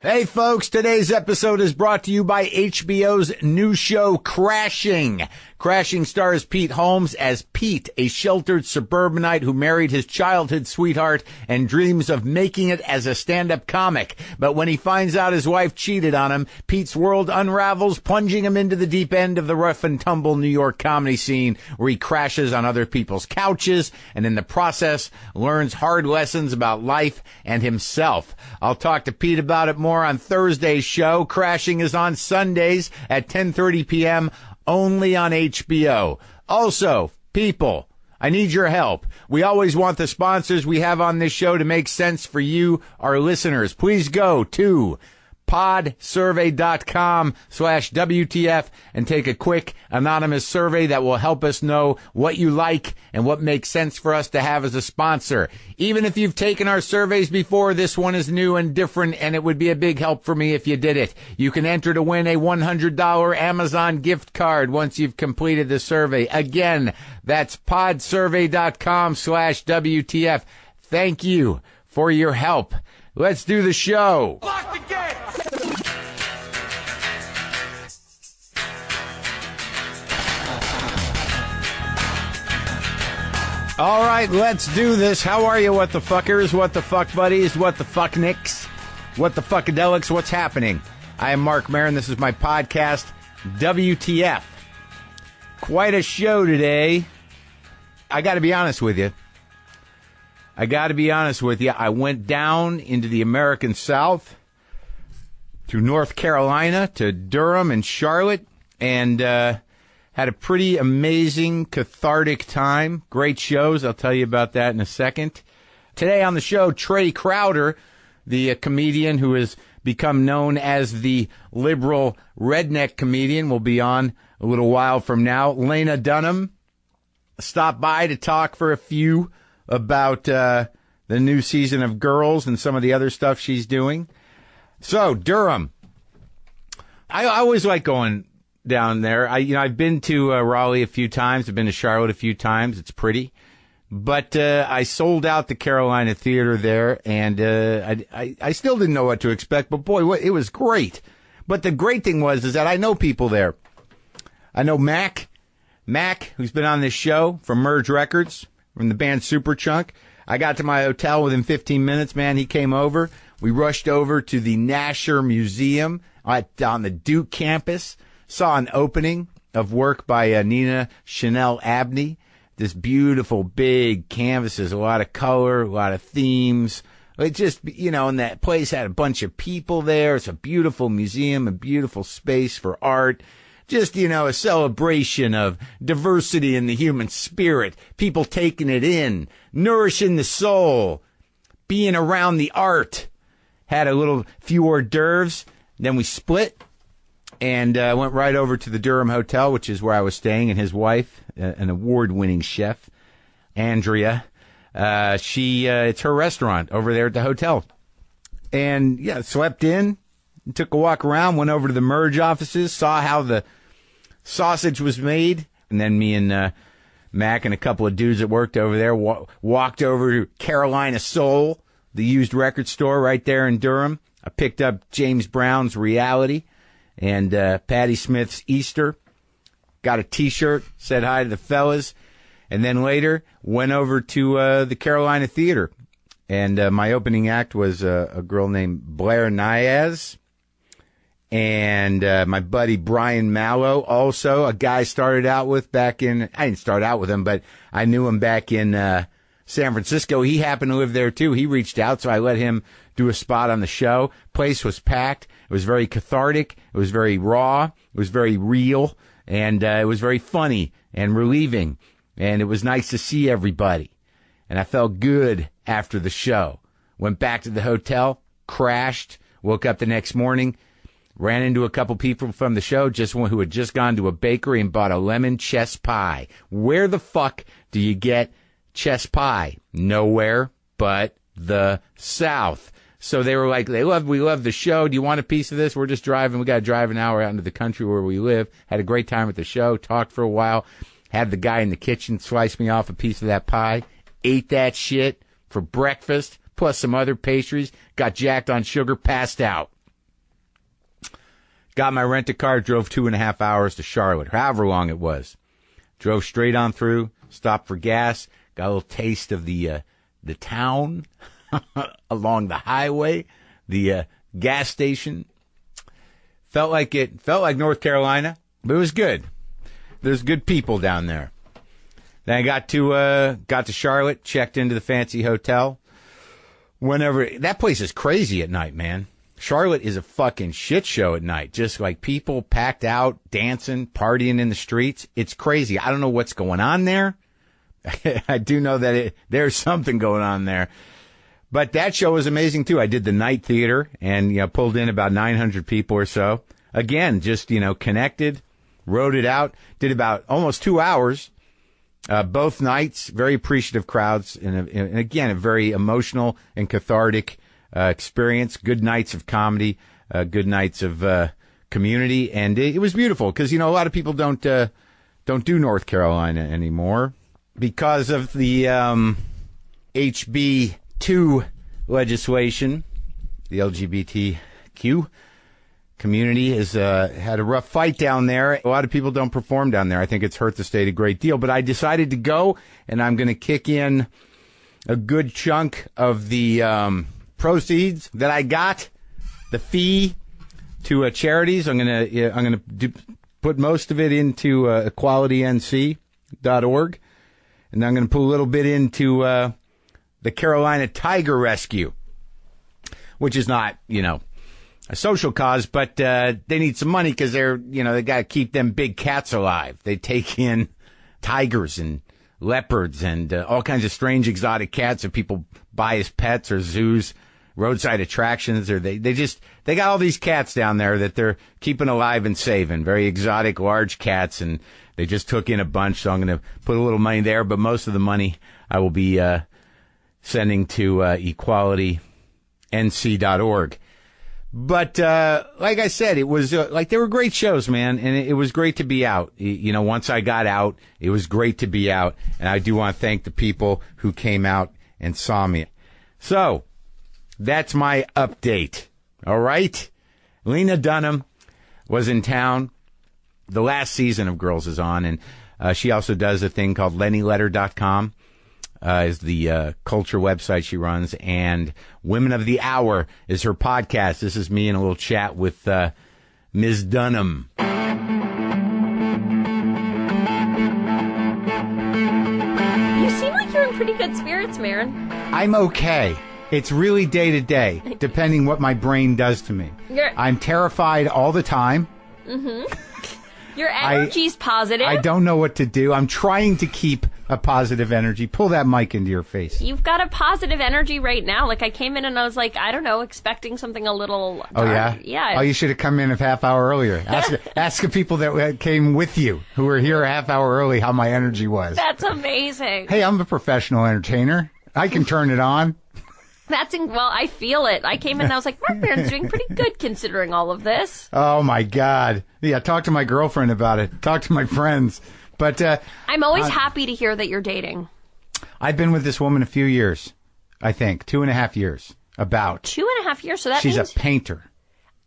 Hey folks, today's episode is brought to you by HBO's new show, Crashing. Crashing stars Pete Holmes as Pete, a sheltered suburbanite who married his childhood sweetheart and dreams of making it as a stand-up comic. But when he finds out his wife cheated on him, Pete's world unravels, plunging him into the deep end of the rough and tumble New York comedy scene, where he crashes on other people's couches and in the process learns hard lessons about life and himself. I'll talk to Pete about it more on Thursday's show. Crashing is on Sundays at 10:30 p.m. only on HBO. Also, people, I need your help. We always want the sponsors we have on this show to make sense for you, our listeners. Please go to podsurvey.com/WTF and take a quick anonymous survey that will help us know what you like and what makes sense for us to have as a sponsor. Even if you've taken our surveys before, this one is new and different, and it would be a big help for me if you did it. You can enter to win a $100 Amazon gift card once you've completed the survey. Again, that's podsurvey.com/WTF. Thank you for your help. Let's do the show. Lock the gate! All right, let's do this. How are you, what the fuckers, what the fuck buddies, what the fuck nicks, what the fuckadelics, what's happening? I am Marc Maron. This is my podcast, WTF. Quite a show today. I got to be honest with you. I went down into the American South to North Carolina, to Durham and Charlotte, and had a pretty amazing, cathartic time. Great shows. I'll tell you about that in a second. Today on the show, Trey Crowder, the comedian who has become known as the liberal redneck comedian, will be on a little while from now. Lena Dunham stopped by to talk for a few about the new season of Girls and some of the other stuff she's doing. So, Durham. I always like going down there. I've been to Raleigh a few times. I've been to Charlotte a few times. It's pretty. But I sold out the Carolina Theater there, and I still didn't know what to expect. But, boy, it was great. But the great thing is that I know people there. I know Mac, who's been on this show from Merge Records, from the band Superchunk. I got to my hotel within 15 minutes, man. He came over. We rushed over to the Nasher Museum on the Duke campus. Saw an opening of work by Nina Chanel Abney. This beautiful, big canvases, a lot of color, a lot of themes. It just, and that place had a bunch of people there. It's a beautiful museum, a beautiful space for art. Just, a celebration of diversity in the human spirit, people taking it in, nourishing the soul, being around the art. Had a few hors d'oeuvres, then we split and went right over to the Durham Hotel, which is where I was staying, and his wife, an award-winning chef, Andrea, it's her restaurant over there at the hotel. And, slept in, took a walk around, went over to the Merge offices, saw how the sausage was made, and then me and Mac and a couple of dudes that worked over there walked over to Carolina Soul, the used record store right there in Durham. I picked up James Brown's Reality and Patti Smith's Easter. Got a T-shirt, said hi to the fellas, and then later went over to the Carolina Theater. And my opening act was a girl named Blair Niaz. And my buddy Brian Mallow, also a guy I started out with back in, I didn't start out with him, but I knew him back in San Francisco. He happened to live there too. He reached out, so I let him do a spot on the show. Place was packed. It was very cathartic. It was very raw. It was very real. And it was very funny and relieving. And it was nice to see everybody. And I felt good after the show. Went back to the hotel, crashed, woke up the next morning. Ran into a couple people from the show, who had just gone to a bakery and bought a lemon chess pie. Where the fuck do you get chess pie? Nowhere but the South. So they were like, we love the show. Do you want a piece of this? We're just driving. We got to drive an hour out into the country where we live. Had a great time at the show. Talked for a while. Had the guy in the kitchen slice me off a piece of that pie. Ate that shit for breakfast, plus some other pastries. Got jacked on sugar, passed out. got my rent-a-car, drove 2.5 hours to Charlotte, however long it was. Drove straight on through, stopped for gas, got a little taste of the town along the highway, the gas station. Felt like North Carolina, but it was good. There's good people down there. Then I got to Charlotte, checked into the fancy hotel. That place is crazy at night, man. Charlotte is a fucking shit show at night. Just like people packed out, dancing, partying in the streets. It's crazy. I don't know what's going on there. I do know that there's something going on there. But that show was amazing too. I did the night theater and, pulled in about 900 people or so. Again, just, connected, wrote it out, did about almost 2 hours. Both nights, very appreciative crowds, and again, a very emotional and cathartic experience. Good nights of comedy, good nights of community, and it was beautiful because a lot of people don't do North Carolina anymore because of the HB2 legislation. The LGBTQ community has had a rough fight down there. A lot of people don't perform down there. I think it's hurt the state a great deal. But I decided to go, and I'm going to kick in a good chunk of the proceeds that I got, the fee to charities. I'm going to put most of it into equalitync.org, and I'm going to put a little bit into the Carolina Tiger Rescue, which is not, a social cause, but they need some money because they got to keep them big cats alive. They take in tigers and leopards and all kinds of strange exotic cats that people buy as pets or zoos, roadside attractions, or they got all these cats down there that they're keeping alive and saving. Very exotic, large cats, and they just took in a bunch, so I'm going to put a little money there, but most of the money I will be sending to equalitync.org. But, like I said, it was, they were great shows, man, and it was great to be out. Once I got out, it was great to be out, and I do want to thank the people who came out and saw me. So, that's my update. All right? Lena Dunham was in town. The last season of Girls is on, and, she also does a thing called lennyletter.com. Is the culture website she runs, and Women of the Hour is her podcast. This is me in a little chat with Ms. Dunham. You seem like you're in pretty good spirits, Maron. I'm okay. It's really day to day, depending what my brain does to me. I'm terrified all the time. Mm-hmm. Your energy's positive. I don't know what to do. I'm trying to keep a positive energy. Pull that mic into your face. You've got a positive energy right now. Like, I came in and I was like, I don't know, expecting something a little dark. Oh, yeah? Yeah. Oh, you should have come in a half hour earlier. Ask the people that came with you, who were here a half hour early, how my energy was. That's amazing. Hey, I'm a professional entertainer. I can turn it on. Well, I feel it. I came in and I was like, Marc Maron's doing pretty good considering all of this. Oh, my God. Yeah, talk to my girlfriend about it. Talk to my friends. But I'm always happy to hear that you're dating. I've been with this woman a few years, I think. 2.5 years. About. 2.5 years? So that She's means... a painter.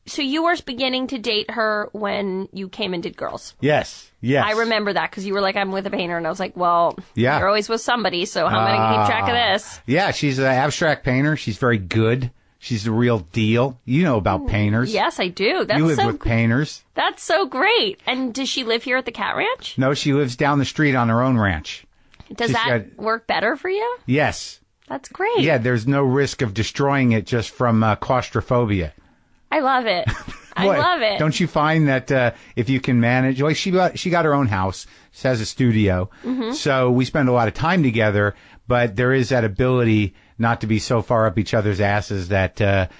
So you were beginning to date her when you came and did Girls? Yes. Yes. I remember that because you were like, I'm with a painter. And I was like, well, yeah. You're always with somebody, so how am I going to keep track of this? Yeah, she's an abstract painter. She's very good. She's the real deal. You know about painters. Yes, I do. You live with painters. That's so great. And does she live here at the Cat Ranch? No, she lives down the street on her own ranch. Does that work better for you? Yes. That's great. Yeah, there's no risk of destroying it just from claustrophobia. I love it. I love it. Don't you find that if you can manage, like she got her own house, she has a studio, so we spend a lot of time together, but there is that ability not to be so far up each other's asses that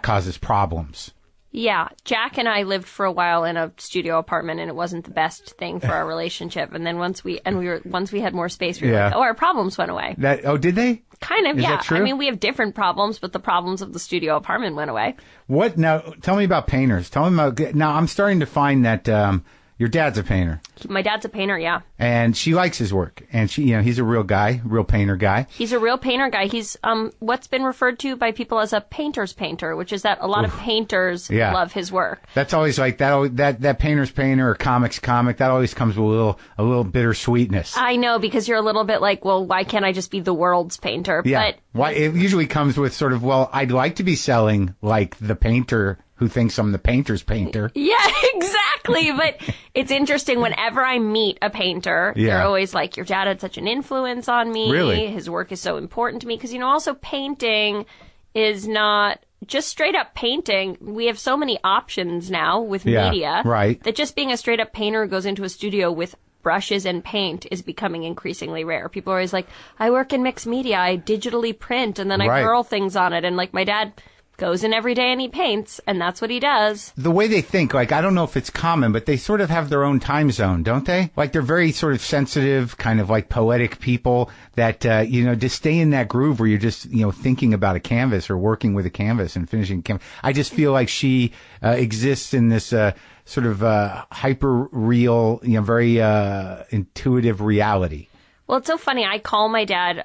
causes problems. Yeah, Jack and I lived for a while in a studio apartment, and it wasn't the best thing for our relationship. And then once we had more space, we were like, oh, our problems went away. Did they? Kind of, Is yeah. that true? I mean, we have different problems, but the problems of the studio apartment went away. What now? Tell me about painters. Tell me about. Now, I'm starting to find that Your dad's a painter. My dad's a painter, yeah. And she likes his work. And he's a real guy, real painter guy. He's a real painter guy. He's what's been referred to by people as a painter's painter, which is that a lot of painters love his work. That's always like that painter's painter or comic's comic. That always comes with a little bittersweetness. I know, because you're a little bit like, well, why can't I just be the world's painter? Yeah. But it usually comes with sort of, well, I'd like to be selling like the painter who thinks I'm the painter's painter. Yeah, exactly. But it's interesting. Whenever I meet a painter, they're always like, your dad had such an influence on me. Really? His work is so important to me. Because, also painting is not just straight up painting. We have so many options now with media. Right. That just being a straight up painter who goes into a studio with brushes and paint is becoming increasingly rare. People are always like, I work in mixed media. I digitally print and then I curl things on it. And like my dad goes in every day and he paints, and that's what he does. The way they think, like, I don't know if it's common, but they sort of have their own time zone, don't they? Like, they're very sort of sensitive, kind of like poetic people that, to stay in that groove where you're just, thinking about a canvas or working with a canvas and finishing canvas. I just feel like she exists in this sort of hyper real, very intuitive reality. Well, it's so funny. I call my dad.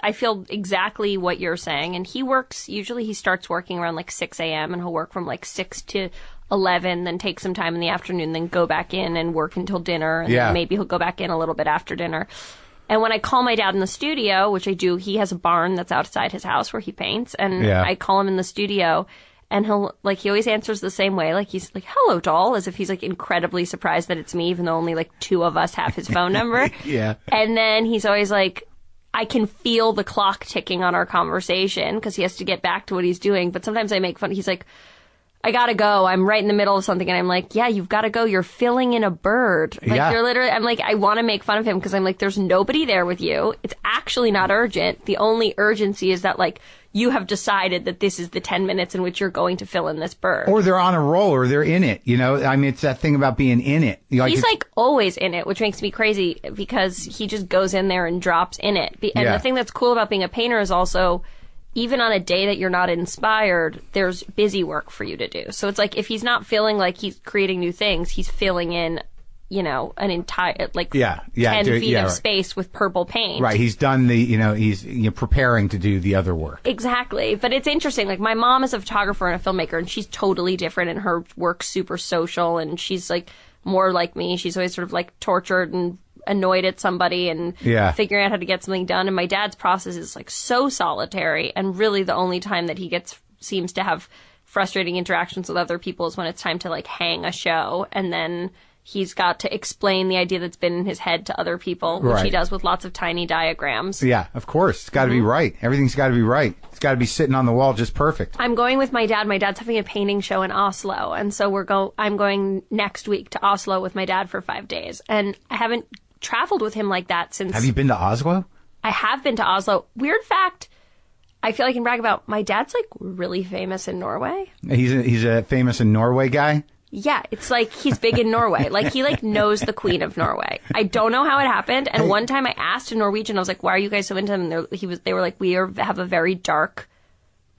I feel exactly what you're saying. And usually he starts working around like 6 a.m. and he'll work from like 6 to 11, then take some time in the afternoon, then go back in and work until dinner. And then maybe he'll go back in a little bit after dinner. And when I call my dad in the studio, which I do, he has a barn that's outside his house where he paints. And I call him in the studio. And he always answers the same way. Like, he's like, hello, doll, as if he's like incredibly surprised that it's me, even though only like 2 of us have his phone number. Yeah. And then he's always like, I can feel the clock ticking on our conversation because he has to get back to what he's doing. But sometimes I make fun. He's like, I gotta go. I'm right in the middle of something. And I'm like, yeah, you've gotta go. You're filling in a bird. Like, you're literally, I'm like, I want to make fun of him because I'm like, there's nobody there with you. It's actually not urgent. The only urgency is that like, you have decided that this is the 10 minutes in which you're going to fill in this bird. Or they're on a roll, or they're in it, I mean, it's that thing about being in it. He's like always in it, which makes me crazy because he just goes in there and drops in it. And the thing that's cool about being a painter is also, even on a day that you're not inspired, there's busy work for you to do. So it's like, if he's not feeling like he's creating new things, he's filling in, an entire, 10 feet of space with purple paint. Right. He's done he's preparing to do the other work. Exactly. But it's interesting. Like, my mom is a photographer and a filmmaker, and she's totally different, and her work's super social, and she's like more like me. She's always sort of like tortured and annoyed at somebody and figuring out how to get something done. And my dad's process is like so solitary, and really the only time that he seems to have frustrating interactions with other people is when it's time to like hang a show, and then he's got to explain the idea that's been in his head to other people, which he does with lots of tiny diagrams. Yeah, of course. It's got to be right. Everything's got to be right. It's got to be sitting on the wall just perfect. I'm going with my dad. My dad's having a painting show in Oslo, and so I'm going next week to Oslo with my dad for 5 days. And I haven't traveled with him like that since... Have you been to Oslo? I have been to Oslo. Weird fact, I feel I can brag about, my dad's like really famous in Norway. He's a famous in Norway guy? Yeah, it's like he's big in Norway. Like, he like knows the Queen of Norway. I don't know how it happened. And one time I asked a Norwegian, I was like, "Why are you guys so into him?" And they were like, "We have a very dark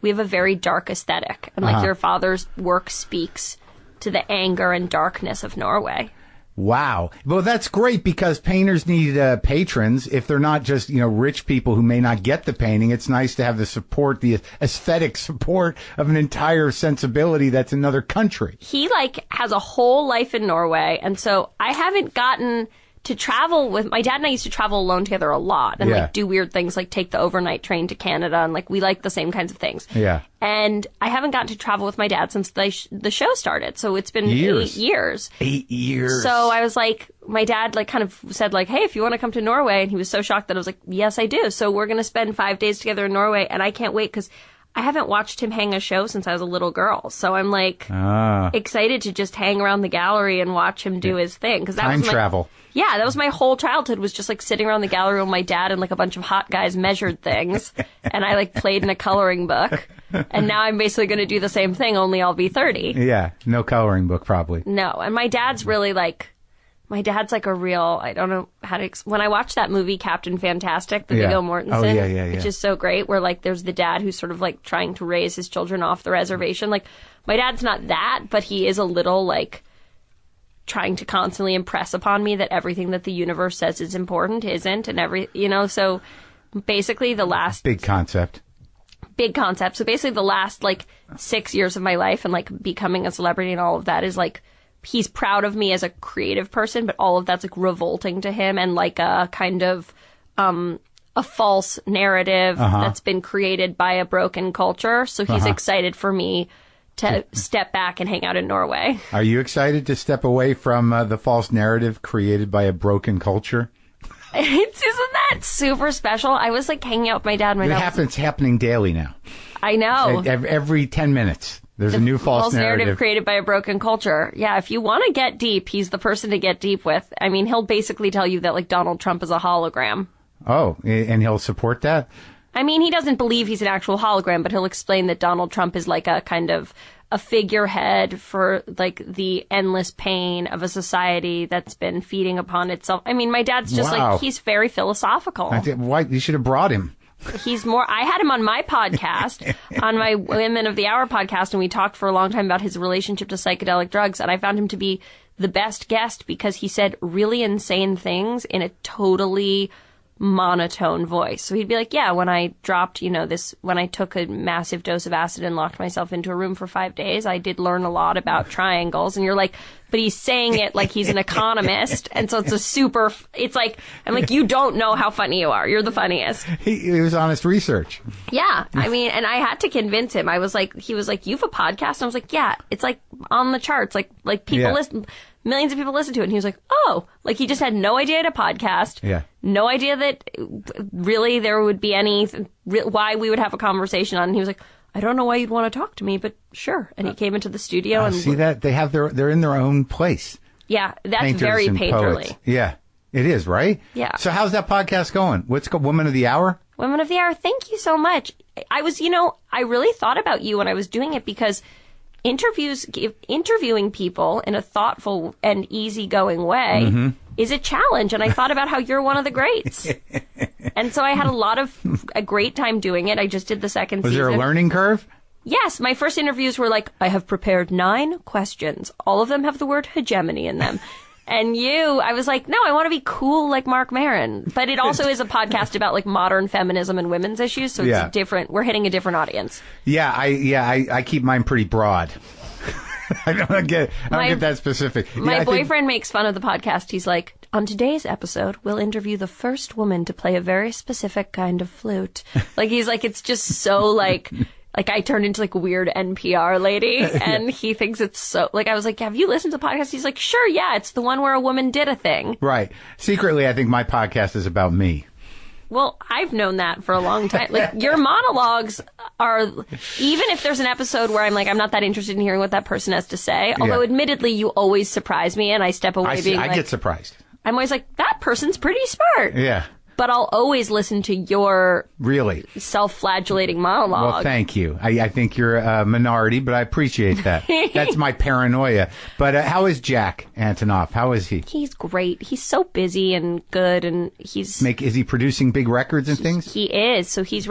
aesthetic, and like your father's work speaks to the anger and darkness of Norway." Wow. Well, that's great because painters need patrons. If they're not just, rich people who may not get the painting, it's nice to have the support, the aesthetic support of an entire sensibility that's another country. He has a whole life in Norway. And so I haven't gotten to travel with my dad, and I used to travel alone together a lot and do weird things like take the overnight train to Canada, and we like the same kinds of things. Yeah. And I haven't gotten to travel with my dad since the show started. So it's been 8 years. 8 years. So I was like, my dad kind of said hey, if you want to come to Norway, and he was so shocked that I was like, yes, I do. So we're going to spend 5 days together in Norway, and I can't wait because I haven't watched him hang a show since I was a little girl. So I'm excited to just hang around the gallery and watch him do his thing. Cause that Time was travel. Yeah, that was my whole childhood, was just sitting around the gallery with my dad and a bunch of hot guys measured things. And I played in a coloring book. And now I'm basically going to do the same thing, only I'll be 30. Yeah, no coloring book probably. No, and my dad's really my dad's a real, I don't know how to, when I watched that movie, Captain Fantastic, the Viggo Mortensen, which is so great, where there's the dad who's sort of trying to raise his children off the reservation. My dad's not that, but he is a little trying to constantly impress upon me that everything that the universe says is important isn't, and so basically the last big concept. So basically the last 6 years of my life and becoming a celebrity and all of that is he's proud of me as a creative person, but all of that's revolting to him and a kind of a false narrative that's been created by a broken culture. So he's excited for me to step back and hang out in Norway. Are you excited to step away from the false narrative created by a broken culture? Isn't that super special? I was hanging out with my dad. It's happening daily now. I know. Every 10 minutes, there's a new false narrative created by a broken culture. Yeah, if you want to get deep, he's the person to get deep with. I mean, he'll basically tell you that Donald Trump is a hologram. Oh, and he'll support that? I mean, he doesn't believe he's an actual hologram, but he'll explain that Donald Trump is a kind of a figurehead for the endless pain of a society that's been feeding upon itself. I mean, my dad's just he's very philosophical. Why you should have brought him. I had him on my podcast, on my Women of the Hour podcast, and we talked for a long time about his relationship to psychedelic drugs, and I found him to be the best guest because he said really insane things in a totally monotone voice. So he'd be like, yeah, when I dropped, when I took a massive dose of acid and locked myself into a room for 5 days, I did learn a lot about triangles. And you're like, but he's saying it like he's an economist. And so I'm like, you don't know how funny you are. You're the funniest. It was honest research. Yeah. I mean, and I had to convince him. He was like, you have a podcast? And I was like, yeah, it's on the charts. People listen. Millions of people listen to it. And he was like, oh, he just had no idea I had a podcast. Yeah. No idea that really there would be why we would have a conversation on. And he was like, I don't know why you'd want to talk to me, but sure. And he came into the studio and see that they have they're in their own place. Yeah. That's Painters very and painterly. Poets. Yeah, it is, right? Yeah. So how's that podcast going? What's called Women of the Hour? Women of the Hour. Thank you so much. I was, I really thought about you when I was doing it because interviewing people in a thoughtful and easygoing way is a challenge. And I thought about how you're one of the greats. And so I had a great time doing it. I just did the second season. Was there a learning curve? Yes. My first interviews were I have prepared 9 questions. All of them have the word hegemony in them. And I was like, no, I want to be cool like Marc Maron. But it also is a podcast about modern feminism and women's issues. So it's different. We're hitting a different audience. Yeah. I keep mine pretty broad. I don't get that specific. My boyfriend makes fun of the podcast. He's like, on today's episode, we'll interview the first woman to play a very specific kind of flute. He's like, it's just so I turned into a weird NPR lady, and he thinks it's so, I was like, have you listened to the podcast? He's like, sure, yeah, it's the one where a woman did a thing. Right. Secretly, I think my podcast is about me. Well, I've known that for a long time. Your monologues are, even if there's an episode where I'm I'm not that interested in hearing what that person has to say, although admittedly, you always surprise me, and I step away I get surprised. I'm always like, that person's pretty smart. Yeah. But I'll always listen to your really self-flagellating monologue. Well, thank you. I think you're a minority, but I appreciate that. That's my paranoia. But how is Jack Antonoff? How is he? He's great. He's so busy and good, and is he producing big records and things? He is. So he's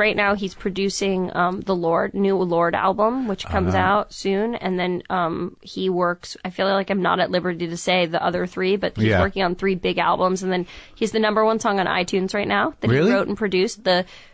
producing the new Lorde album, which comes out soon, and then he works. I feel like I'm not at liberty to say the other 3, but he's working on 3 big albums, and then he's the #1 song on iTunes right now that he wrote and produced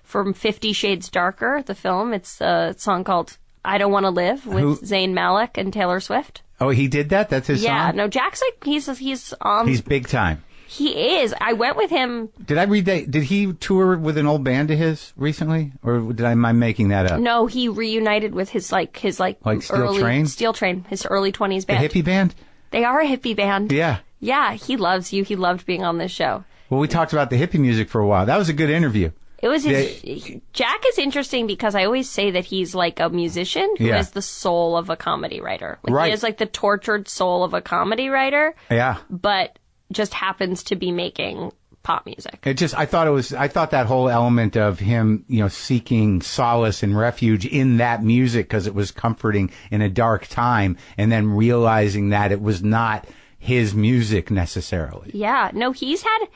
from 50 Shades Darker, the film. It's a song called I Don't Want to Live with Zayn Malik and Taylor Swift. Oh, he did that? That's his song? Yeah, no, Jack's he's on. He's big time. He is. I went with him. Did I read that? Did he tour with an old band of his recently? Or am I making that up? No, he reunited with his Steel Train? Steel Train, his early 20s band. The hippie band? They are a hippie band. Yeah. Yeah, he loves you. He loved being on this show. Well, we talked about the hippie music for a while. That was a good interview. It was Jack is interesting because I always say that he's like a musician who has the soul of a comedy writer. He has the tortured soul of a comedy writer. Yeah. But just happens to be making pop music. I thought that whole element of him, seeking solace and refuge in that music because it was comforting in a dark time, and then realizing that it was not his music necessarily. Yeah. No, he's had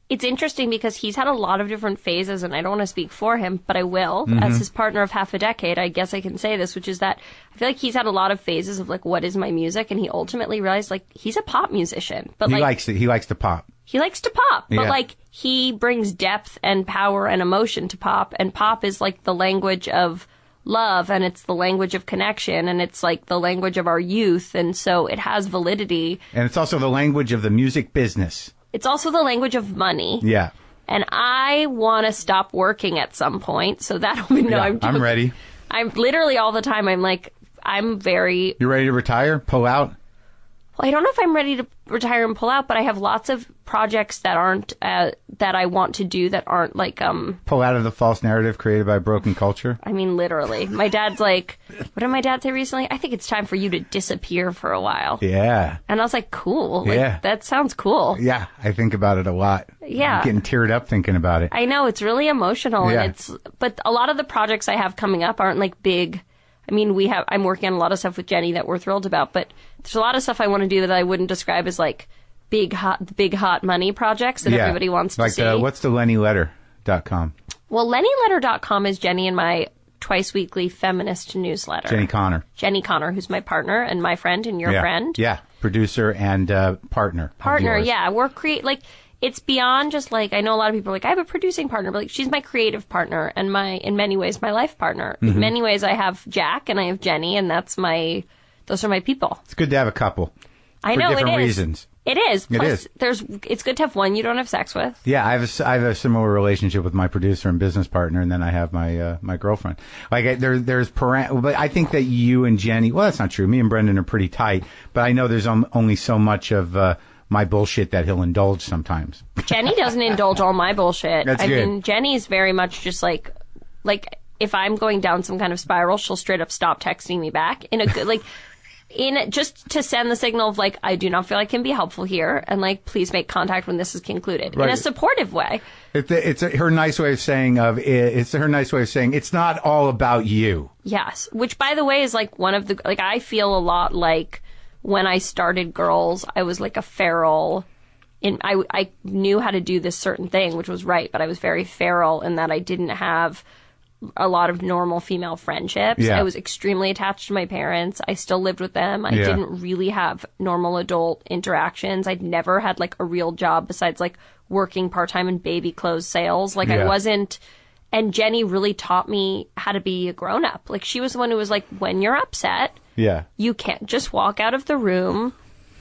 it's interesting because he's had a lot of different phases, and I don't want to speak for him, but I will. Mm-hmm. As his partner of half a decade, I guess I can say this, which is that I feel like he's had a lot of phases of, like, what is my music? And he ultimately realized, like, he's a pop musician. But He likes to pop. He likes to pop. But, Yeah. like, he brings depth and power and emotion to pop. And pop is, like, the language of love, and it's the language of connection, and it's, like, the language of our youth. And so it has validity. And it's also the language of the music business. It's also the language of money. Yeah. And I want to stop working at some point, so that'll be I'm ready. I'm literally all the time. I'm like, You ready to retire? Pull out? Well, I don't know if I'm ready to retire and pull out, but I have lots of projects that aren't that I want to do that aren't like Pull out of the false narrative created by broken culture? I mean, literally. My dad's like, what did my dad say recently? I think it's time for you to disappear for a while. Yeah. And I was like, cool. Like, Yeah. that sounds cool. Yeah, I think about it a lot. Yeah. I'm getting teared up thinking about it. I know, it's really emotional. Yeah. And but a lot of the projects I have coming up aren't like big. I mean, I'm working on a lot of stuff with Jenny that we're thrilled about, but there's a lot of stuff I want to do that I wouldn't describe as like big hot money projects that everybody wants to see. What's the LennyLetter.com? Well, LennyLetter.com is Jenny and my twice weekly feminist newsletter. Jenny Connor, who's my partner and my friend and your friend. Yeah, producer and partner. Partner, yeah. We're it's beyond just like, I know a lot of people are like, I have a producing partner, but like, she's my creative partner and in many ways, my life partner. Mm-hmm. In many ways, I have Jack and I have Jenny, and those are my people. It's good to have a couple. I know, for different it is. reasons. It is. Plus, It is. It's good to have one you don't have sex with. Yeah, I have a similar relationship with my producer and business partner, and then I have my girlfriend. Like there's but I think that you and Jenny. Well, that's not true. Me and Brendan are pretty tight, but I know there's only so much of my bullshit that he'll indulge sometimes. Jenny doesn't indulge all my bullshit. That's I good. mean, Jenny's very much just like if I'm going down some kind of spiral, she'll straight up stop texting me back in a good just to send the signal of like, I do not feel I can be helpful here, and like, please make contact when this is concluded, in a supportive way. It's her nice way of saying it's not all about you. Yes, which by the way is like one of the I feel a lot like when I started Girls, I was like a feral. I knew how to do this certain thing, which was right, but I was very feral in that I didn't have a lot of normal female friendships. Yeah. I was extremely attached to my parents. I still lived with them. I didn't really have normal adult interactions. I'd never had like a real job besides like working part-time in baby clothes sales. Like I wasn't, and Jenny really taught me how to be a grown-up. Like she was the one who was like, when you're upset, you can't just walk out of the room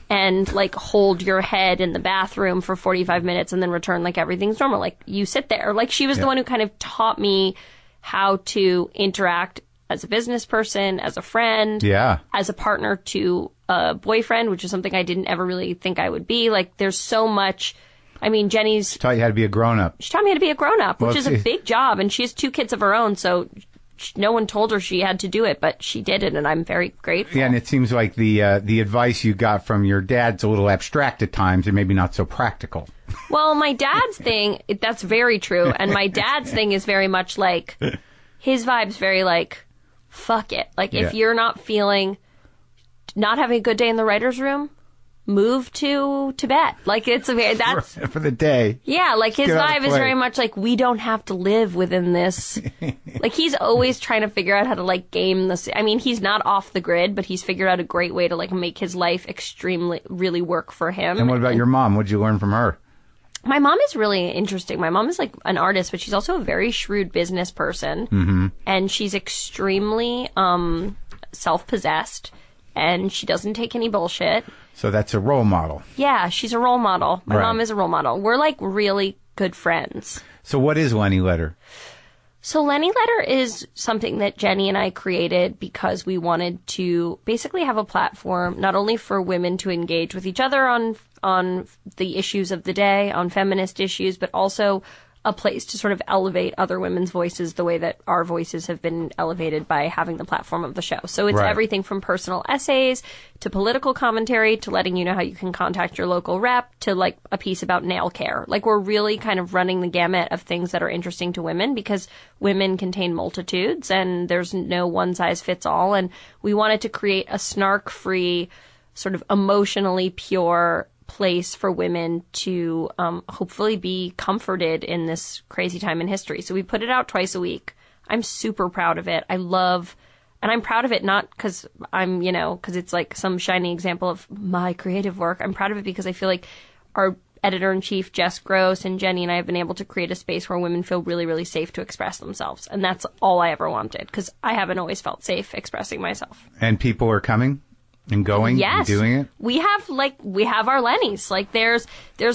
and like hold your head in the bathroom for 45 minutes and then return like everything's normal. Like you sit there. Like she was the one who kind of taught me how to interact as a business person, as a friend, as a partner to a boyfriend, which is something I didn't ever really think I would be. Like, there's so much. I mean, Jenny's taught you how to be a grown-up. She taught me how to be a grown-up, which is a big job, and she has 2 kids of her own, so no one told her she had to do it, but she did it, and I'm very grateful. Yeah, and it seems like the advice you got from your dad's a little abstract at times, and maybe not so practical. Well, my dad's thing, that's very true. And my dad's thing is very much like, his vibe's very like, fuck it. Like, if you're not having a good day in the writer's room, move to Tibet. Like, that's for the day. Yeah, like his vibe is very much like, we don't have to live within this. Like, he's always trying to figure out how to like game this. I mean, he's not off the grid, but he's figured out a great way to like make his life really work for him. And what about your mom? What'd you learn from her? My mom is really interesting. My mom is like an artist, but she's also a very shrewd business person. Mm-hmm. And she's extremely self-possessed, and she doesn't take any bullshit. So that's a role model. Yeah, she's a role model. My mom is a role model. We're like really good friends. So what is Lenny Letter? So Lenny Letter is something that Jenny and I created because we wanted to basically have a platform not only for women to engage with each other on the issues of the day, on feminist issues, but also a place to sort of elevate other women's voices the way that our voices have been elevated by having the platform of the show. So it's everything from personal essays to political commentary to letting you know how you can contact your local rep to like a piece about nail care. Like, we're really kind of running the gamut of things that are interesting to women because women contain multitudes and there's no one size fits all. And we wanted to create a snark-free, sort of emotionally pure place for women to hopefully be comforted in this crazy time in history. So we put it out twice a week. I'm super proud of it. And I'm proud of it not because because it's like some shining example of my creative work. I'm proud of it because I feel like our editor-in-chief, Jess Gross, and Jenny and I have been able to create a space where women feel really, really safe to express themselves. And that's all I ever wanted, because I haven't always felt safe expressing myself. And people are coming and going and doing it? We have our Lennys. Like there's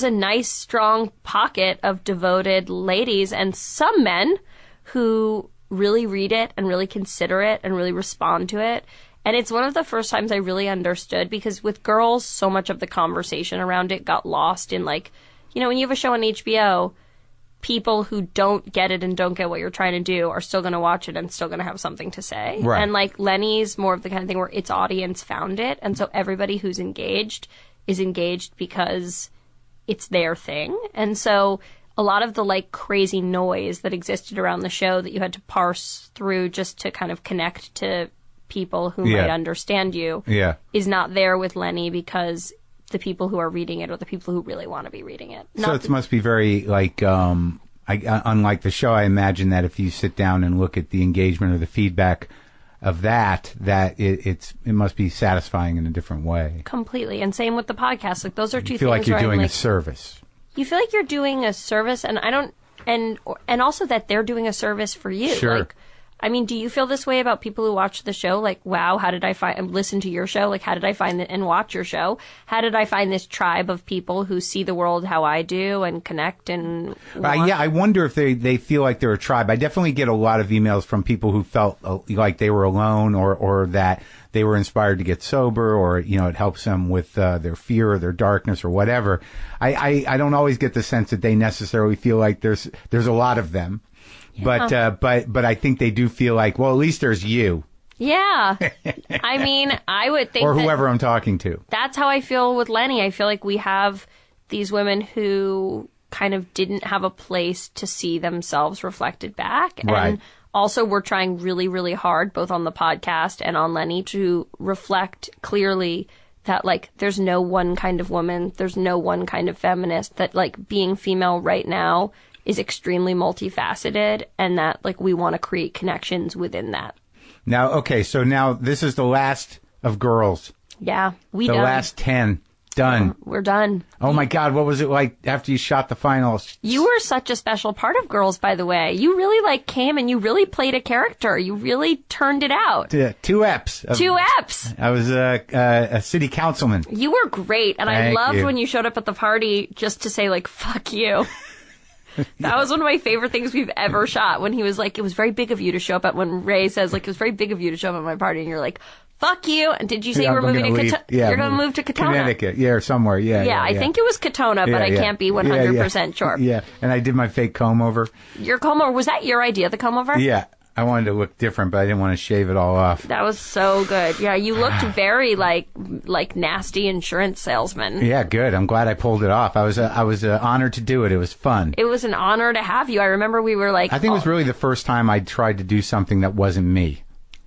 a nice, strong pocket of devoted ladies and some men who really read it and really consider it and really respond to it. And it's one of the first times I really understood, because with girls, so much of the conversation around it got lost in when you have a show on HBO, people who don't get it and don't get what you're trying to do are still going to watch it and still going to have something to say. Right. And Lenny's more of the kind of thing where its audience found it. And so everybody who's engaged is engaged because it's their thing. And so a lot of the crazy noise that existed around the show that you had to parse through just to kind of connect to people who might understand you is not there with Lenny, because the people who are reading it are the people who really want to be reading it. So it must be very unlike the show. I imagine that if you sit down and look at the engagement or the feedback of that it must be satisfying in a different way. Completely. And same with the podcast. Those are two things. You feel like you're doing a service. You feel like you're doing a service, and and also that they're doing a service for you. Sure. Do you feel this way about people who watch the show? Wow, how did I listen to your show? How did I find it and watch your show? How did I find this tribe of people who see the world how I do and connect and I wonder if they feel like they're a tribe. I definitely get a lot of emails from people who felt like they were alone or that they were inspired to get sober, or, it helps them with their fear or their darkness or whatever. I don't always get the sense that they necessarily feel like there's a lot of them. Yeah. But I think they do feel like, well, at least there's you. Yeah. I would think, or whoever I'm talking to. That's how I feel with Lenny. I feel like we have these women who kind of didn't have a place to see themselves reflected back. Right. And also we're trying really, really hard, both on the podcast and on Lenny, to reflect clearly that, there's no one kind of woman, there's no one kind of feminist, that, being female right now is extremely multifaceted, and that we want to create connections within that. Now, okay, so now this is the last of girls. Yeah, the last 10 done. We're done. Oh my God, what was it like after you shot the finals? You were such a special part of Girls, by the way. You really came and you really played a character. You really turned it out. 2 eps. 2 eps. I was a city councilman. You were great, and I loved you. when you showed up at the party just to say fuck you. That was one of my favorite things we've ever shot, when he was like, it was very big of you to show up at, when Ray says, it was very big of you to show up at my party, and you're like, fuck you. And did you say you were moving to Katona? You're going to move to Katona. Connecticut, or somewhere, yeah. I think it was Katona, but I can't be 100% sure. Yeah, and I did my fake comb over. Your comb over, was that your idea, the comb over? Yeah. I wanted to look different, but I didn't want to shave it all off. That was so good. Yeah, you looked very like nasty insurance salesman. Yeah, good. I'm glad I pulled it off. I was honored to do it. It was fun. It was an honor to have you. I remember we were I think it was really the first time I tried to do something that wasn't me.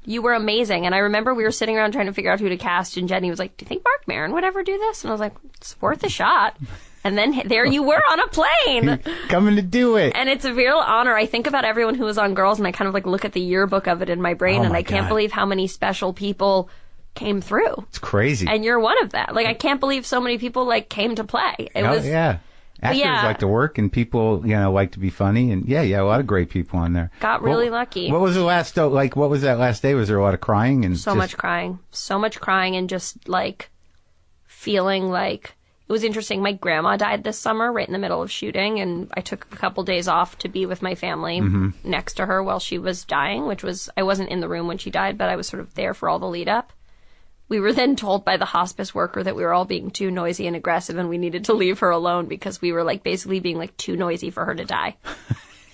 You were amazing. And I remember we were sitting around trying to figure out who to cast, and Jenny was like, do you think Marc Maron would ever do this? And I was like, it's worth a shot. And then there you were on a plane. Coming to do it. And it's a real honor. I think about everyone who was on Girls, and I kind of look at the yearbook of it in my brain, and I can't believe how many special people came through. It's crazy. And you're one of that. I can't believe so many people came to play. Yeah. Actors like to work, and people, like to be funny, and a lot of great people on there. Got really lucky. What was the last what was that last day? Was there a lot of crying and much crying. So much crying, and just feeling like it was interesting. My grandma died this summer right in the middle of shooting, and I took a couple days off to be with my family next to her while she was dying, I wasn't in the room when she died, but I was sort of there for all the lead up. We were then told by the hospice worker that we were all being too noisy and aggressive, and we needed to leave her alone because we were basically being too noisy for her to die.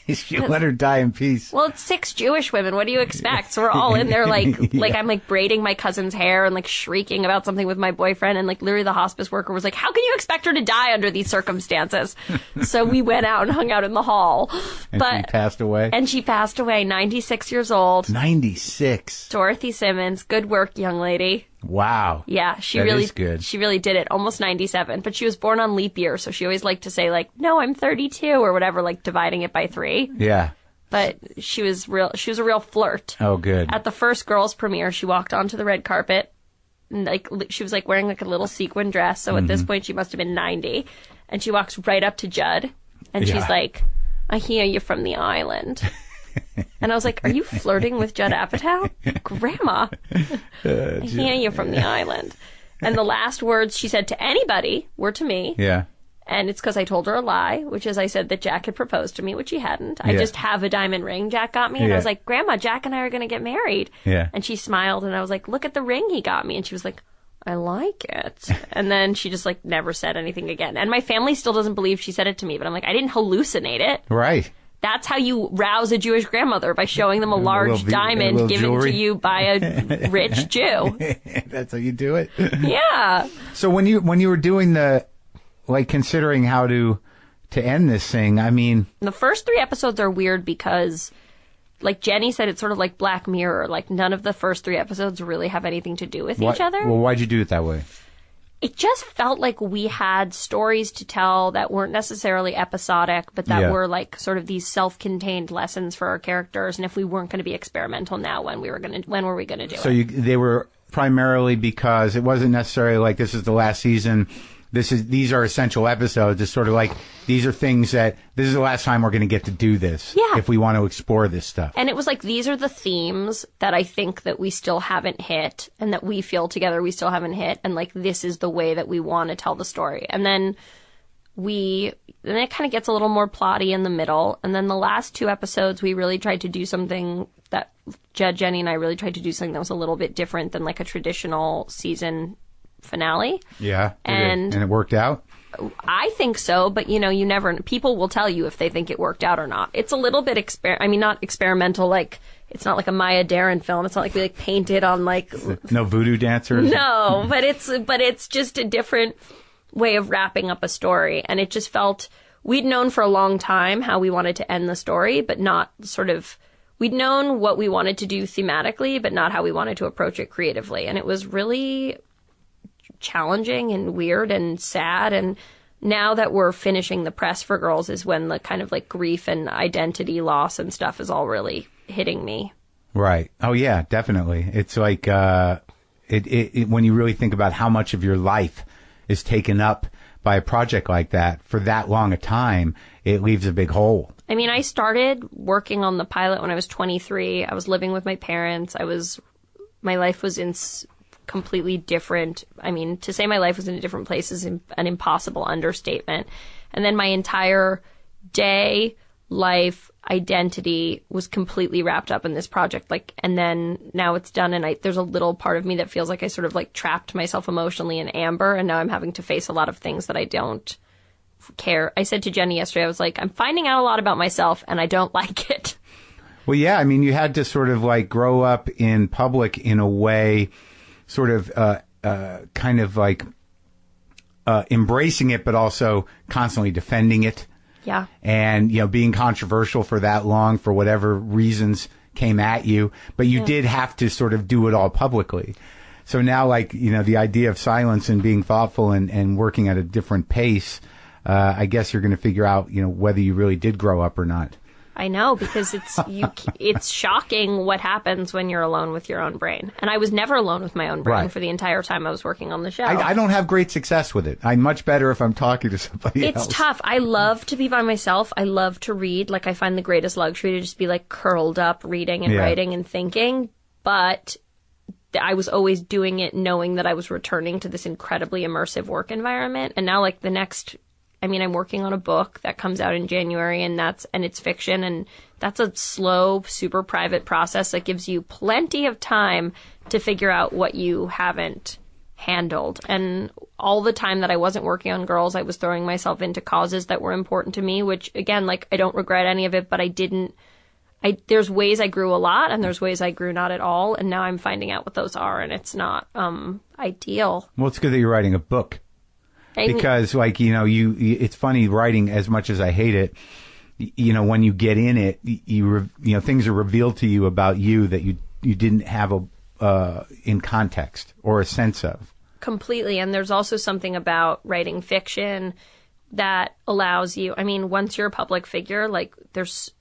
You let her die in peace. Well, it's 6 Jewish women. What do you expect? So we're all in there I'm braiding my cousin's hair and shrieking about something with my boyfriend, and literally the hospice worker was like, how can you expect her to die under these circumstances? So we went out and hung out in the hall. And she passed away? And she passed away, 96 years old. 96. Dorothy Simmons. Good work, young lady. Wow. Yeah, she That really is good. She really did it. Almost 97, but she was born on leap year, so she always liked to say like, "No, I'm 32" or whatever, like dividing it by 3. Yeah. But she was a real flirt. Oh, good. At the first girls' premiere, she walked onto the red carpet, and like she was like wearing like a little sequin dress. So at this point, she must have been 90, and she walks right up to Judd, and she's like, "I hear you from the island." And I was like, "Are you flirting with Judd Apatow? Grandma, I hear you from the island." And the last words she said to anybody were to me. Yeah. And it's because I told her a lie, which is I said that Jack had proposed to me, which he hadn't. I just have a diamond ring Jack got me. And I was like, "Grandma, Jack and I are going to get married." Yeah. And she smiled, and I was like, "Look at the ring he got me." And she was like, "I like it." And then she just like never said anything again. And my family still doesn't believe she said it to me, but I'm like, I didn't hallucinate it. Right. That's how you rouse a Jewish grandmother, by showing them a large diamond given jewelry. to you by a rich Jew. That's how you do it. Yeah. So when you were doing considering how to end this thing, I mean, The first 3 episodes are weird because, like Jenny said, it's sort of like Black Mirror. Like, none of the first 3 episodes really have anything to do with each other. Well, why'd you do it that way? It just felt like we had stories to tell that weren't necessarily episodic, but that were like sort of these self-contained lessons for our characters. And if we weren't going to be experimental now, when were we going to do it? So they were primarily because it wasn't necessarily like this is the last season. These are essential episodes. It's sort of like these are things that this is the last time we're going to get to do this. Yeah. If we want to explore this stuff. And it was like, these are the themes that I think that we still haven't hit, and that we feel together we still haven't hit. And like, this is the way that we want to tell the story. And then it kind of gets a little more plotty in the middle. And then the last 2 episodes, we really tried to do something that Jenny and I really tried to do something that was a little bit different than like a traditional season finale. Yeah. And it worked out? I think so, but you never, people will tell you if they think it worked out or not. It's a little bit not experimental, like, it's not like a Maya Deren film. It's not like we like painted on like no voodoo dancers. No, but it's just a different way of wrapping up a story. And it just felt, we'd known for a long time how we wanted to end the story, but not we'd known what we wanted to do thematically, but not how we wanted to approach it creatively. And it was really challenging and weird and sad. And now that we're finishing the press for Girls is when the kind of like grief and identity loss and stuff is all really hitting me. Right. Oh yeah, definitely. It's like when you really think about how much of your life is taken up by a project like that for that long a time, it leaves a big hole. I mean, I started working on the pilot when I was 23. I was living with my parents. My life was in completely different. I mean, to say my life was in a different place is an impossible understatement. And then my entire day, life, identity was completely wrapped up in this project. Like, and then now it's done, and there's a little part of me that feels like I sort of like trapped myself emotionally in amber, and now I'm having to face a lot of things that I don't care. I said to Jenny yesterday, I was like, I'm finding out a lot about myself, and I don't like it. Well, yeah, I mean, you had to sort of like grow up in public in a way, sort of kind of like embracing it, but also constantly defending it. Yeah. And, being controversial for that long for whatever reasons came at you. But you did have to sort of do it all publicly. So now, like, the idea of silence and being thoughtful and working at a different pace, I guess you're going to figure out, whether you really did grow up or not. I know, because it's shocking what happens when you're alone with your own brain. And I was never alone with my own brain for the entire time I was working on the show. I don't have great success with it. I'm much better if I'm talking to somebody else. It's tough. I love to be by myself. I love to read. Like, I find the greatest luxury to just be like curled up reading and writing and thinking. But I was always doing it knowing that I was returning to this incredibly immersive work environment. And now, like, I'm working on a book that comes out in January, and it's fiction, and that's a slow, super private process that gives you plenty of time to figure out what you haven't handled. And all the time that I wasn't working on Girls, I was throwing myself into causes that were important to me, which, again, like, I don't regret any of it, but there's ways I grew a lot, and there's ways I grew not at all, and now I'm finding out what those are, and it's not ideal. Well, it's good that you're writing a book. Because, like, it's funny writing, as much as I hate it, when you get in it, things are revealed to you about you that you didn't have in context or a sense of. Completely. And there's also something about writing fiction that allows you, I mean, once you're a public figure, like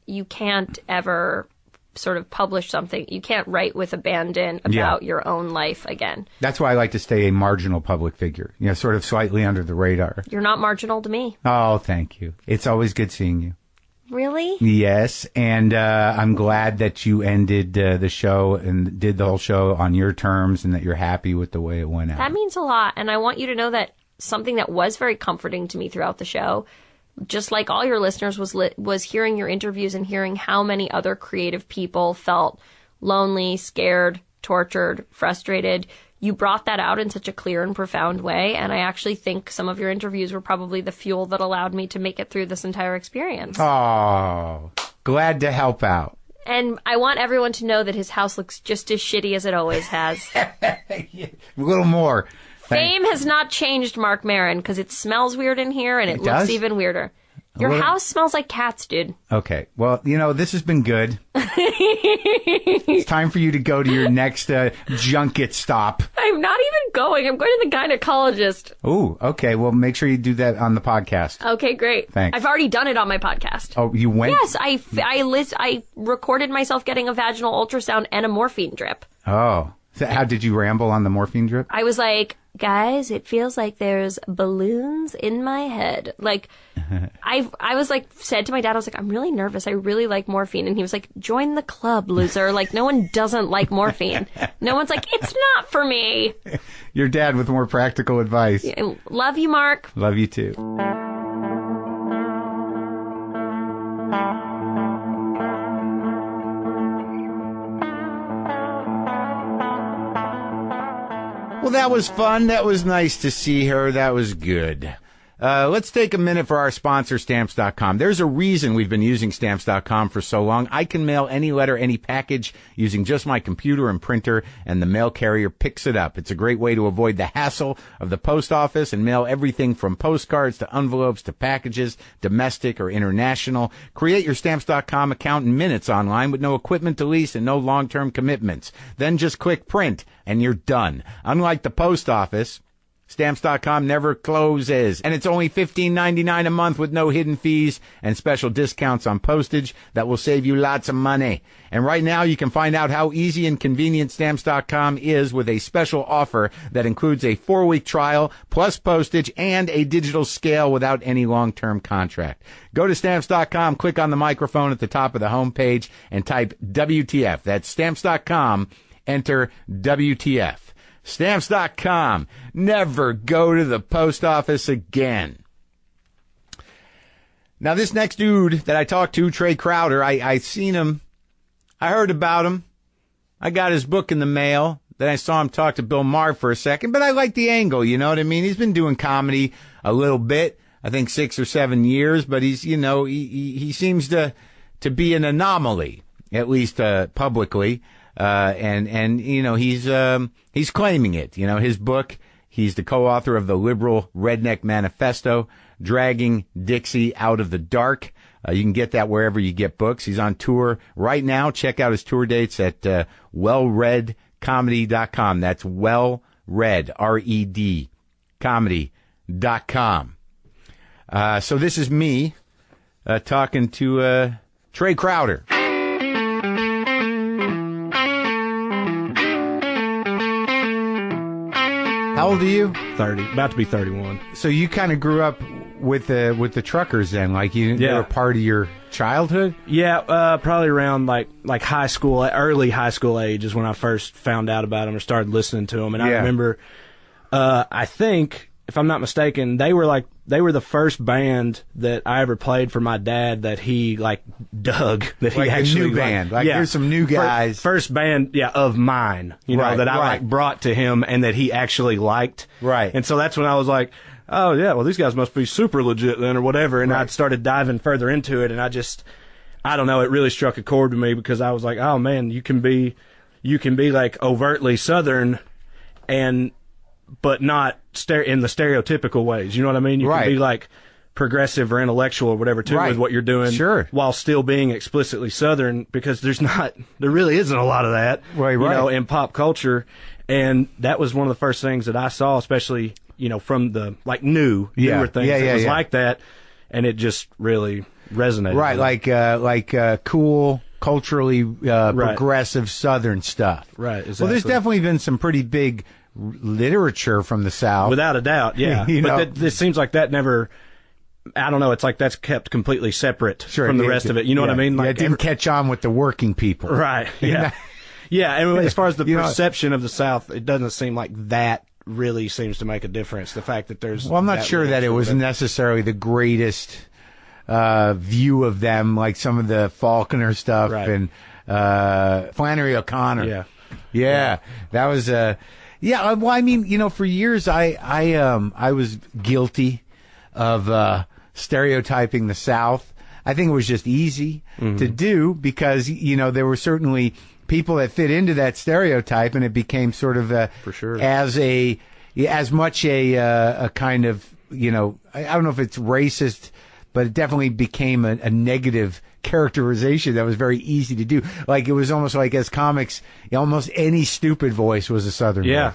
you can't ever sort of publish something. You can't write with abandon about your own life again. That's why I like to stay a marginal public figure, sort of slightly under the radar. You're not marginal to me. Oh, thank you. It's always good seeing you. Really? Yes, and I'm glad that you ended the show and did the whole show on your terms and that you're happy with the way it went out. That means a lot, and I want you to know that something that was very comforting to me throughout the show, just like all your listeners, was hearing your interviews and hearing how many other creative people felt lonely, scared, tortured, frustrated. You brought that out in such a clear and profound way, and I actually think some of your interviews were probably the fuel that allowed me to make it through this entire experience. Oh, glad to help out. And I want everyone to know that his house looks just as shitty as it always has. A little more. Fame has not changed Marc Maron, because it smells weird in here, and it looks does? even weirder. Your house smells like cats, dude. Okay. Well, this has been good. It's time for you to go to your next junket stop. I'm not even going. I'm going to the gynecologist. Ooh, okay. Well, make sure you do that on the podcast. Okay, great. Thanks. I've already done it on my podcast. Oh, you went? Yes, I recorded myself getting a vaginal ultrasound and a morphine drip. Oh. So how did you ramble on the morphine drip? I was like, guys, it feels like there's balloons in my head. Like, I was like, said to my dad, I was like, I'm really nervous. I really like morphine. And he was like, join the club, loser. Like, no one doesn't like morphine. No one's like, it's not for me. Your dad with more practical advice. Love you, Mark. Love you too. Well, that was fun. That was nice to see her. That was good. Let's take a minute for our sponsor, Stamps.com. There's a reason we've been using Stamps.com for so long. I can mail any letter, any package using just my computer and printer, and the mail carrier picks it up. It's a great way to avoid the hassle of the post office and mail everything from postcards to envelopes to packages, domestic or international. Create your Stamps.com account in minutes online with no equipment to lease and no long-term commitments. Then just click print, and you're done. Unlike the post office, Stamps.com never closes, and it's only $15.99 a month with no hidden fees and special discounts on postage that will save you lots of money. And right now you can find out how easy and convenient Stamps.com is with a special offer that includes a 4-week trial plus postage and a digital scale without any long-term contract. Go to Stamps.com, click on the microphone at the top of the homepage, and type WTF. That's Stamps.com, enter WTF. Stamps.com. Never go to the post office again. Now, this next dude that I talked to, Trey Crowder, I seen him. I heard about him. I got his book in the mail. Then I saw him talk to Bill Maher for a second. But I like the angle, you know what I mean? He's been doing comedy a little bit, I think 6 or 7 years. But he's, he seems to be an anomaly, at least publicly. And he's claiming it. His book, he's the co-author of the liberal redneck manifesto, Dragging Dixie Out of the Dark. You can get that wherever you get books. He's on tour right now. Check out his tour dates at, wellreadcomedy.com. That's wellread, R-E-D, comedy.com. So this is me, talking to, Trey Crowder. How old are you? 30, about to be 31. So you kind of grew up with the truckers then, like they were part of your childhood? Yeah, probably around like high school, early high school age is when I first found out about them or started listening to them. And I remember, I think, if I'm not mistaken, they were the first band that I ever played for my dad that he dug. That like he actually a new band. Here's some new guys. First band, of mine, that I brought to him and that he actually liked. Right. And so that's when I was like, oh yeah, well these guys must be super legit then or whatever. And I started diving further into it, and I don't know, it really struck a chord with me because I was like, oh man, you can be like overtly Southern but not in the stereotypical ways. You know what I mean? You can be like progressive or intellectual or whatever too with what you're doing, while still being explicitly Southern, because there really isn't a lot of that, you know, in pop culture. And that was one of the first things that I saw, especially, you know, from the newer things that was like that, and it just really resonated. Right, like cool, culturally progressive Southern stuff. Right, exactly. Well, there's definitely been some pretty big literature from the South. Without a doubt, yeah. But it seems like that never... I don't know. It's like that's kept completely separate from the rest of it. You know what I mean? Like, it didn't catch on with the working people. Right. Yeah. Yeah. And as far as the perception of the South, it doesn't seem like that really seems to make a difference. The fact that there's... Well, I'm not sure that it was necessarily the greatest view of them, like some of the Faulkner stuff and Flannery O'Connor. Yeah. That was... well, I mean, you know, for years I was guilty of stereotyping the South. I think it was just easy to do because, you know, there were certainly people that fit into that stereotype, and it became sort of as much a kind of, you know, I don't know if it's racist, but it definitely became a negative characterization that was very easy to do. Like, it was almost like, as comics, almost any stupid voice was a Southern voice.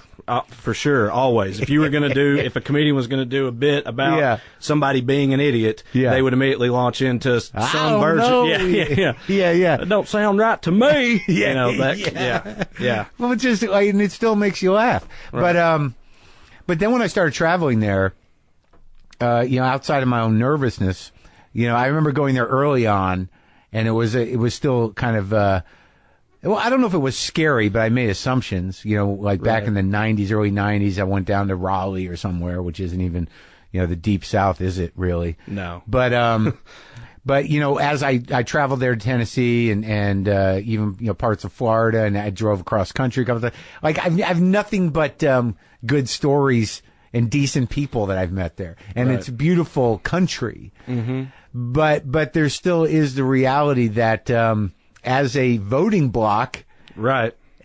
For sure, always. If you were going to do, if a comedian was going to do a bit about somebody being an idiot, they would immediately launch into some version. That don't sound right to me. You know, Well, it's just, and it still makes you laugh. Right. But then when I started traveling there, you know, outside of my own nervousness, you know, I remember going there early on, and it was still kind of. Well, I don't know if it was scary, but I made assumptions. You know, like back in the '90s, early '90s, I went down to Raleigh or somewhere, which isn't even, you know, the deep South, is it really? No. But but you know, as I traveled there to Tennessee and even, you know, parts of Florida, and I drove across country a couple of times. Like, I've nothing but good stories and decent people that I've met there, and it's beautiful country. Mm-hmm. But there still is the reality that. As a voting bloc,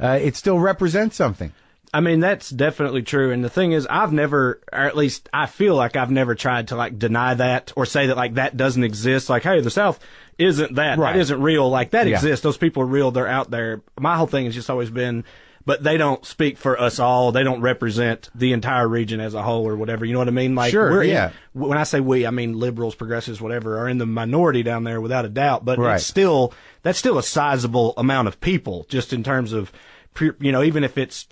it still represents something. I mean, that's definitely true. And the thing is, I've never, or at least I feel like I've never tried to, like, deny that or say that, like, that doesn't exist. Like, hey, the South isn't that. That isn't real. Like, that exists. Those people are real. They're out there. My whole thing has just always been, but they don't speak for us all. They don't represent the entire region as a whole or whatever. You know what I mean? Like, when I say we, I mean liberals, progressives, whatever, are in the minority down there without a doubt. But that's still a sizable amount of people, just in terms of, you know, even if it's,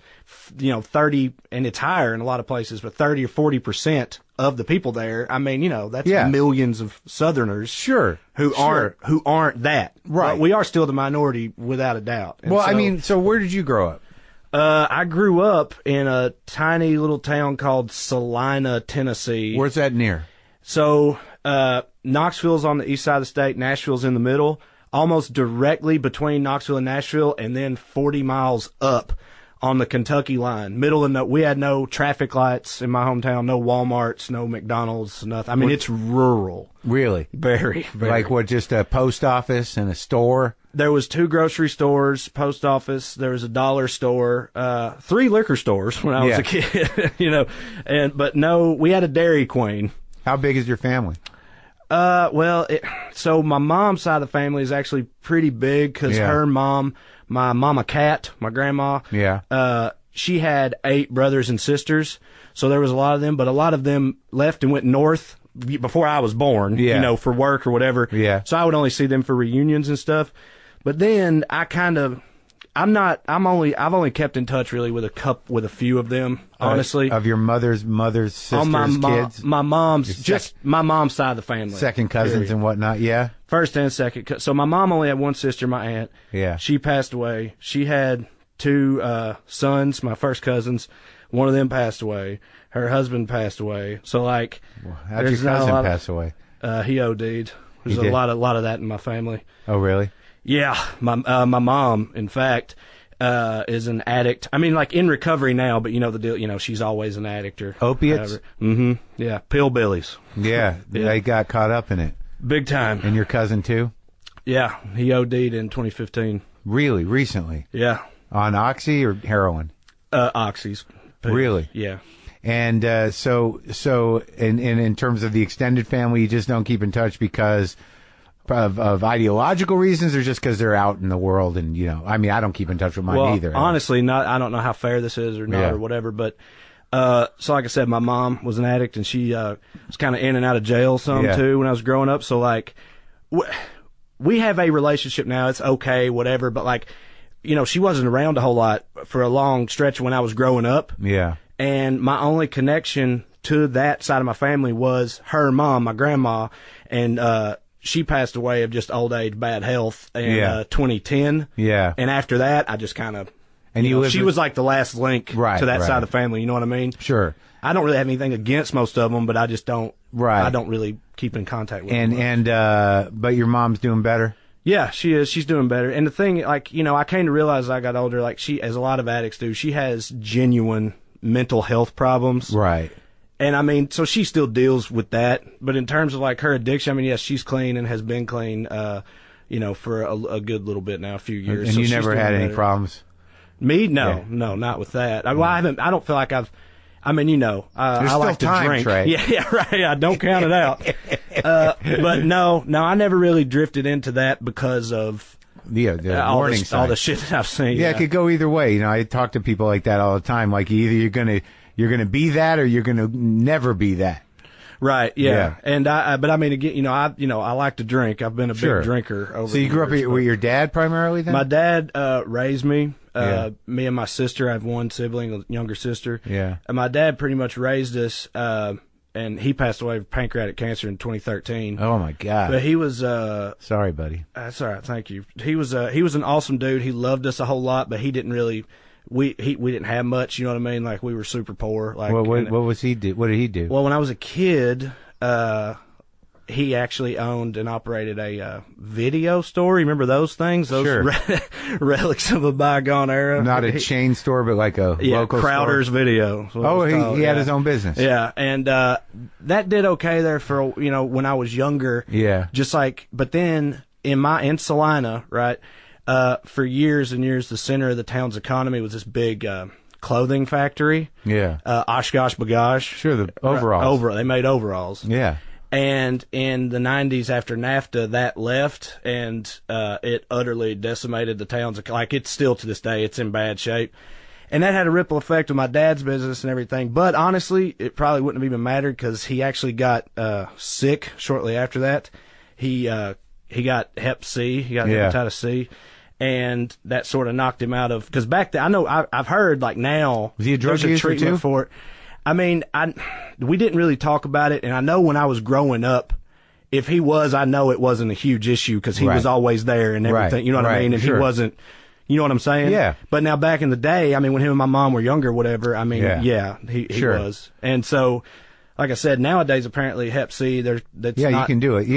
you know, 30, and it's higher in a lot of places, but 30 or 40% of the people there. I mean, you know, that's millions of Southerners, who aren't that. Right. But we are still the minority without a doubt. And I mean, so where did you grow up? I grew up in a tiny little town called Salina, Tennessee. Where's that near? So, Knoxville's on the east side of the state. Nashville's in the middle, almost directly between Knoxville and Nashville, and then 40 miles up on the Kentucky line. We had no traffic lights in my hometown, no Walmarts, no McDonald's, nothing. I mean, it's rural. Really? Very, very. Like what, just a post office and a store? There was 2 grocery stores, post office. There was a dollar store, 3 liquor stores when I was a kid, you know. But no, we had a Dairy Queen. How big is your family? So my mom's side of the family is actually pretty big because her mom, my mama Cat, my grandma, she had 8 brothers and sisters. So there was a lot of them, but a lot of them left and went north before I was born, you know, for work or whatever. Yeah. So I would only see them for reunions and stuff. But then I've only kept in touch really with a few of them, honestly. Of your mother's sisters, kids? My mom's side of the family. Second cousins and whatnot, yeah? First and second. So my mom only had one sister, my aunt. Yeah. She passed away. She had 2 sons, my first cousins. One of them passed away. Her husband passed away. So, like... How'd your cousin pass away? He OD'd. There's a lot of that in my family. Oh, really? Yeah, my mom, in fact, is an addict. I mean, like, in recovery now, but you know the deal. You know, she's always an addict or opiates. Mm-hmm. Yeah, pillbillies. Yeah, they got caught up in it big time. And your cousin too? Yeah, he OD'd in 2015. Really, recently? Yeah. On oxy or heroin? Oxys. Really? Yeah. And so in terms of the extended family, you just don't keep in touch because of ideological reasons, or just because they're out in the world? And I mean, I don't keep in touch with mine either. Honestly, I don't know how fair this is or not or whatever, but so like I said, my mom was an addict, and she was kind of in and out of jail too when I was growing up. So like, we have a relationship now. It's okay, whatever. But like, she wasn't around a whole lot for a long stretch when I was growing up. Yeah. And my only connection to that side of my family was her mom, my grandma, and she passed away of just old age, bad health in 2010. Yeah. And after that, I just kind of, and she was like the last link to that side of the family. You know what I mean? Sure. I don't really have anything against most of them, but I just don't. Right. I don't really keep in contact with them. But your mom's doing better? Yeah, she is. She's doing better. And the thing, like, I came to realize as I got older, like, she, as a lot of addicts do, she has genuine mental health problems. Right. And I mean, so she still deals with that. But in terms of like her addiction, I mean, yes, she's clean and has been clean, for a good little bit now, a few years. And so you never had any problems? Me? No, not with that. I don't feel like I've. I mean, I like to drink. Trey. Yeah, right. I don't count it out. But no, I never really drifted into that because of the warning signs. All the shit that I've seen. Yeah, it could go either way. I talk to people like that all the time. Like either you're gonna be that, or you're gonna never be that. Right. Yeah. And but I mean, again, I like to drink. I've been a big drinker over. So you grew up with your dad primarily, then? My dad raised me. Me and my sister. I have one sibling, a younger sister. Yeah. And my dad pretty much raised us. And he passed away of pancreatic cancer in 2013. Oh my God! But he was sorry, buddy. That's all right. Thank you. He was an awesome dude. He loved us a whole lot, but he didn't really. We didn't have much. You know what I mean? Like, we were super poor. Like, what was he do? What did he do? Well, when I was a kid, he actually owned and operated a video store. Remember those things? Those relics of a bygone era. Not a chain store, but like a local Crowder's store. Video. Oh, he had his own business. Yeah, and that did okay there for when I was younger. Yeah. Just like, but then in Salina, right, for years and years, the center of the town's economy was this big clothing factory. Yeah. Oshkosh B'gosh. Sure, the overalls. They made overalls. Yeah. And in the 90s, after NAFTA, that left, and it utterly decimated the town's, like, it's still to this day, it's in bad shape. And that had a ripple effect on my dad's business and everything. But honestly, it probably wouldn't have even mattered, because he actually got sick shortly after that. He got Hep C, he got hepatitis C. And that sort of knocked him out of, because back then, I know I've heard, like, now was he a drug there's a user treatment too? for it. I mean, we didn't really talk about it, and I know when I was growing up, if he was, I know it wasn't a huge issue, because he was always there and everything. Right. You know what I mean? And he wasn't, you know what I'm saying? Yeah. But now back in the day, I mean, when him and my mom were younger, whatever, I mean, he was. And so, like I said, nowadays apparently Hep C, you can do it.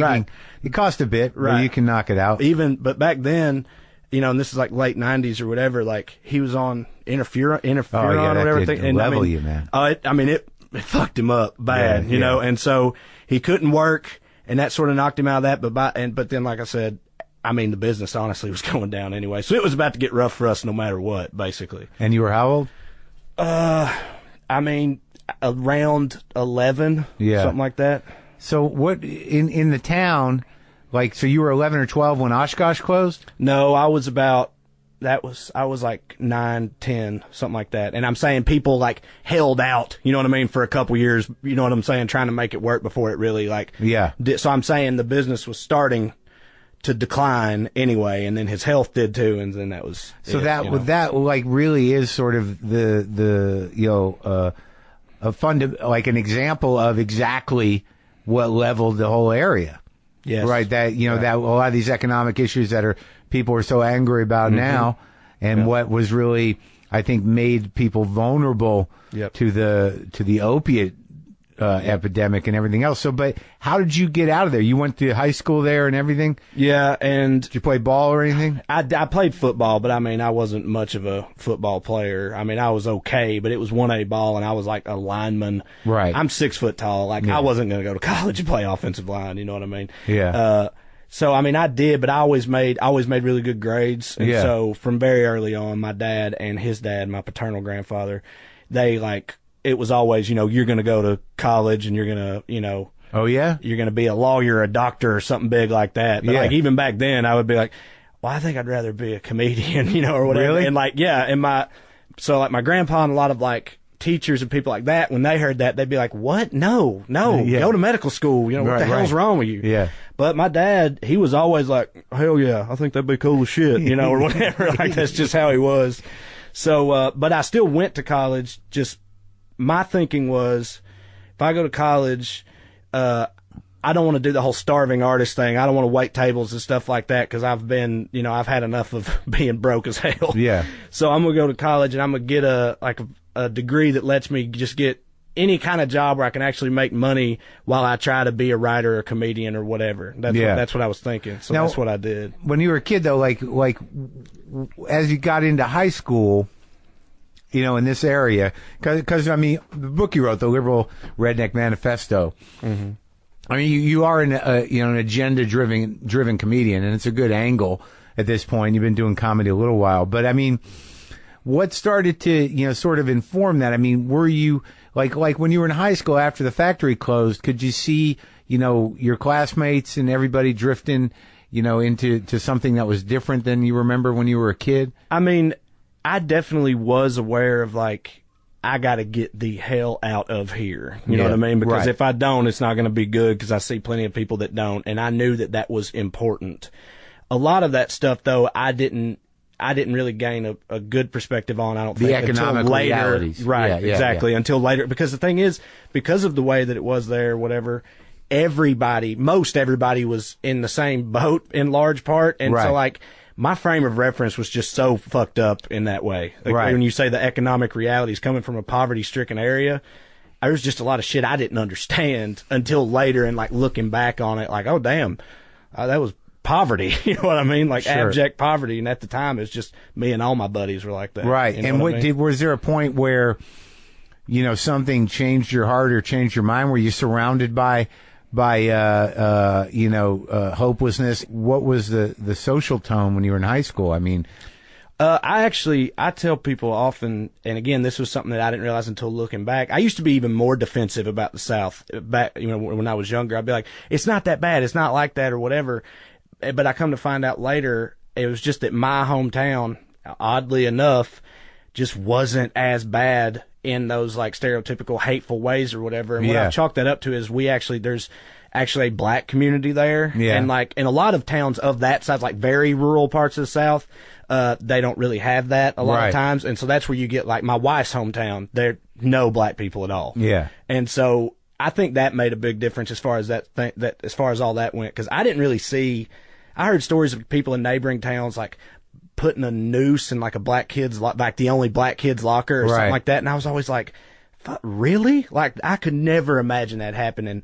It costs a bit, but you can knock it out. But back then, and this is like late 90s or whatever, like, he was on interferon or whatever. Did level you, man. It fucked him up bad, you know, and so he couldn't work, and that sort of knocked him out of that. But then, like I said, I mean, the business honestly was going down anyway, so it was about to get rough for us no matter what, basically. And you were how old? I mean, around 11, something like that. So what in the town? Like, so you were 11 or 12 when Oshkosh closed? No, I was like 9, 10, something like that. And I'm saying people, like, held out, you know what I mean, for a couple years, you know what I'm saying, trying to make it work before it really, like, so I'm saying the business was starting to decline anyway, and then his health did too, and then that was so that like really is sort of like an example of exactly what leveled the whole area. Yes. Right. That, that a lot of these economic issues that people are so angry about now, and what was really, I think, made people vulnerable to the opiate epidemic and everything else. So, but how did you get out of there? You went to high school there and everything? Yeah. And did you play ball or anything? I played football, but I mean, I wasn't much of a football player. I mean, I was okay, but it was 1A ball, and I was like a lineman. Right. I'm 6 foot tall. Like, I wasn't going to go to college and play offensive line. You know what I mean? Yeah. So, I mean, I did, but I always made really good grades. And so from very early on, my dad and his dad, my paternal grandfather, they, like, it was always, you're going to go to college and you're going to, oh yeah, you're going to be a lawyer, a doctor, or something big like that. But like even back then, I would be like, well, I think I'd rather be a comedian, or whatever. Really? And like, yeah, and my grandpa and a lot of like teachers and people like that, when they heard that, they'd be like, what? No, go to medical school. What the hell's wrong with you? Yeah. But my dad, he was always like, hell yeah, I think that'd be cool as shit, or whatever. Like, that's just how he was. So, but I still went to college. Just my thinking was, if I go to college, I don't want to do the whole starving artist thing. I don't want to wait tables and stuff like that, because I've been, I've had enough of being broke as hell. Yeah. So I'm going to go to college and I'm going to get a degree that lets me just get any kind of job where I can actually make money while I try to be a writer or a comedian or whatever. That's what I was thinking. So now, that's what I did. When you were a kid, though, like as you got into high school, in this area, because I mean, the book you wrote, The Liberal Redneck Manifesto. Mm-hmm. I mean, you are an agenda-driven comedian, and it's a good angle at this point. You've been doing comedy a little while, but I mean, what started to sort of inform that? I mean, were you like when you were in high school after the factory closed? Could you see your classmates and everybody drifting into something that was different than you remember when you were a kid? I mean, I definitely was aware of like, I got to get the hell out of here. You know what I mean? Because if I don't, it's not going to be good, because I see plenty of people that don't. And I knew that was important. A lot of that stuff, though, I didn't really gain a good perspective on, I don't think, economic until later. Realities. Right, exactly. Yeah. Until later. Because the thing is, because of the way that it was there, whatever, most everybody was in the same boat in large part. And so, like, my frame of reference was just so fucked up in that way. Like, when you say the economic realities coming from a poverty-stricken area, there was just a lot of shit I didn't understand until later, and like looking back on it, like, oh damn, that was poverty. You know what I mean? Like abject poverty. And at the time, it was just me and all my buddies were like that. Right. And was there a point where, something changed your heart or changed your mind? Were you surrounded by hopelessness? What was the social tone when you were in high school? I mean, I tell people often, and again, this was something that I didn't realize until looking back. I used to be even more defensive about the South back, when I was younger. I'd be like, it's not that bad. It's not like that or whatever. But I come to find out later, it was just that my hometown, oddly enough, just wasn't as bad in those like stereotypical hateful ways or whatever. And what I've chalked that up to is there's actually a black community there. Yeah. And like in a lot of towns of that size, like very rural parts of the South, they don't really have that a lot of times. And so that's where you get like my wife's hometown. There are no black people at all. Yeah. And so I think that made a big difference as far as as far as all that went. 'Cause I didn't really see, I heard stories of people in neighboring towns like putting a noose in like a black kid's, like the only black kid's locker or something like that. And I was always like, really? Like I could never imagine that happening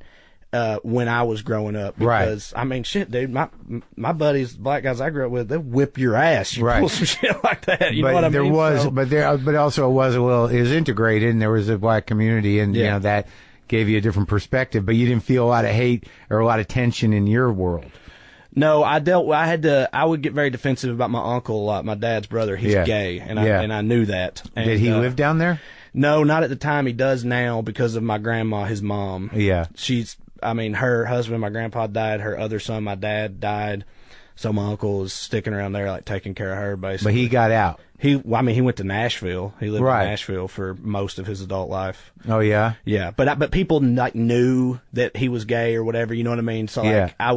when I was growing up. Because I mean, shit, dude, my buddies, black guys I grew up with, they'll whip your ass. You pull some shit like that. You know what I mean? But also it was integrated, and there was a black community, and that gave you a different perspective. But you didn't feel a lot of hate or a lot of tension in your world. No, I would get very defensive about my uncle a lot, my dad's brother. He's gay, and I knew that. And, did he live down there? No, not at the time. He does now because of my grandma, his mom. Yeah. Her husband, my grandpa, died. Her other son, my dad, died. So my uncle is sticking around there, like taking care of her, basically. But he got out. He went to Nashville. He lived in Nashville for most of his adult life. Oh yeah, yeah. But people like knew that he was gay or whatever. You know what I mean? So like, I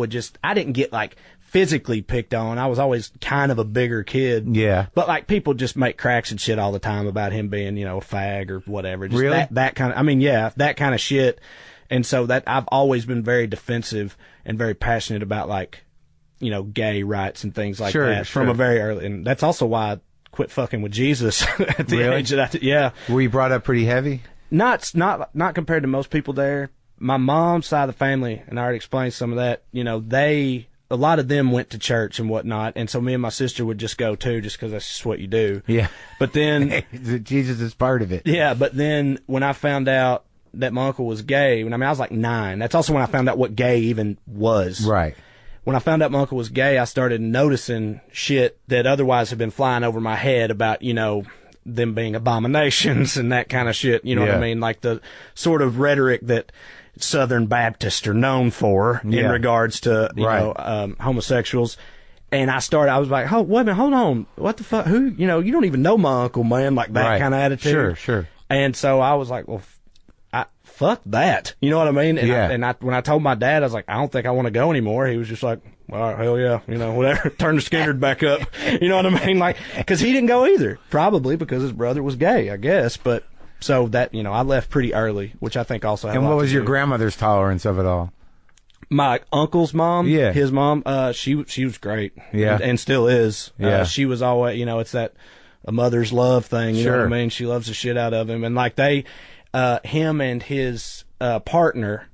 didn't get like physically picked on. I was always kind of a bigger kid. Yeah. But like people just make cracks and shit all the time about him being, a fag or whatever. Just really? That kind of, that kind of shit. And so that I've always been very defensive and very passionate about like, gay rights and things like that from a very early. And that's also why I quit fucking with Jesus at the age that Were you brought up pretty heavy? Not compared to most people there. My mom's side of the family, and I already explained some of that, a lot of them went to church and whatnot, and so me and my sister would just go too, just because that's just what you do. Yeah. But then Jesus is part of it. Yeah, but then when I found out that my uncle was gay, I was like 9. That's also when I found out what gay even was. Right. When I found out my uncle was gay, I started noticing shit that otherwise had been flying over my head about, them being abominations and that kind of shit. You know what I mean? Like the sort of rhetoric that Southern Baptists are known for in regards to, you know, homosexuals. And I was like, oh, wait a minute, hold on. What the fuck? Who, you know, you don't even know my uncle, man. Like that kind of attitude. Sure. And so I was like, well, fuck that. You know what I mean? And when I told my dad, I was like, I don't think I want to go anymore. He was just like, all right, hell yeah, you know, whatever. Turn the Skinner back up. You know what I mean? Like, because he didn't go either. Probably because his brother was gay, I guess. But so that, you know, I left pretty early, which I think also had. And what was your grandmother's tolerance of it all? My uncle's mom, his mom, she was great, and still is. She was always, you know, it's that a mother's love thing. You know what I mean? She loves the shit out of him, and like him and his partner,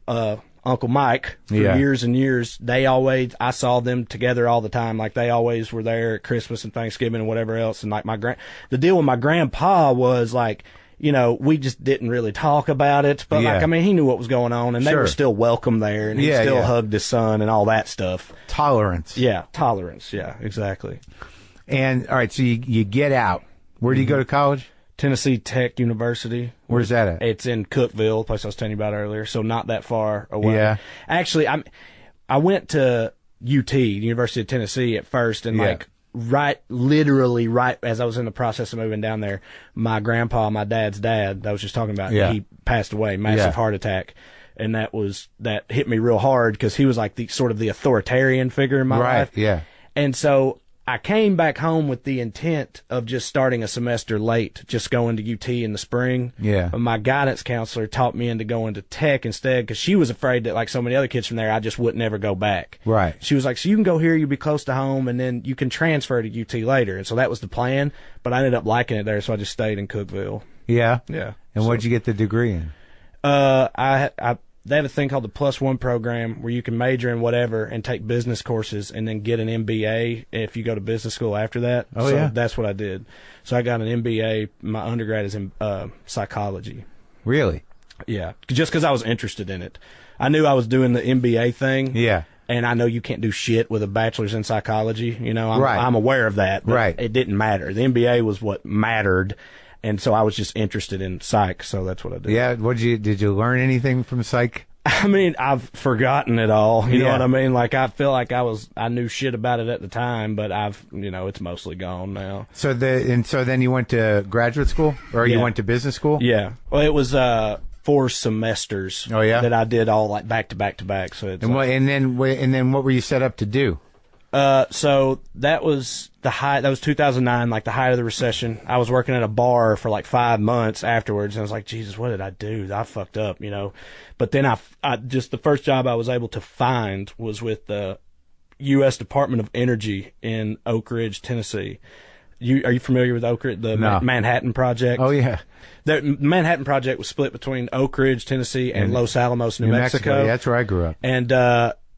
Uncle Mike, for years and years, I saw them together all the time. Like they always were there at Christmas and Thanksgiving and whatever else. And like the deal with my grandpa was like, you know, we just didn't really talk about it, but like, I mean, he knew what was going on, and they were still welcome there, and he still hugged his son and all that stuff. Tolerance. Yeah, tolerance. Yeah, exactly. And all right, so you get out. Where do you go to college? Tennessee Tech University. Where's that at? It's in Cookeville, the place I was telling you about earlier, so not that far away. Yeah. Actually, I went to UT, University of Tennessee, at first, and like literally right as I was in the process of moving down there, my grandpa, my dad's dad, that I was just talking about, he passed away, massive heart attack. And that hit me real hard because he was like the sort of the authoritarian figure in my life. Yeah. And so I came back home with the intent of just starting a semester late, just going to UT in the spring. Yeah. But my guidance counselor talked me into going to Tech instead because she was afraid that, like so many other kids from there, I just would never go back. Right. She was like, so you can go here, you'll be close to home, and then you can transfer to UT later. And so that was the plan, but I ended up liking it there, so I just stayed in Cookeville. Yeah? Yeah. And what'd you get the degree in? They have a thing called the +1 program where you can major in whatever and take business courses and then get an MBA if you go to business school after that. Oh, so that's what I did. So I got an MBA. My undergrad is in psychology. Really? Yeah. Just because I was interested in it. I knew I was doing the MBA thing. Yeah. And I know you can't do shit with a bachelor's in psychology. You know, I'm aware of that. But it didn't matter. The MBA was what mattered. And so I was just interested in psych, so that's what I did. Yeah, did you learn anything from psych? I mean, I've forgotten it all. You know what I mean? Like, I feel like I knew shit about it at the time, but it's mostly gone now. So then you went to graduate school, or you went to business school? Yeah. Well, it was 4 semesters. Oh yeah. That I did all like back to back to back. So it's and then what were you set up to do? So that was that was 2009, like the height of the recession. I was working at a bar for like 5 months afterwards, and I was like, Jesus, what did I do? I fucked up, you know? But then I just, the first job I was able to find was with the U.S. Department of Energy in Oak Ridge, Tennessee. Are you familiar with Oak Ridge, the Manhattan Project? Oh, yeah. The Manhattan Project was split between Oak Ridge, Tennessee, and Los Alamos, New Mexico. Yeah, that's where I grew up.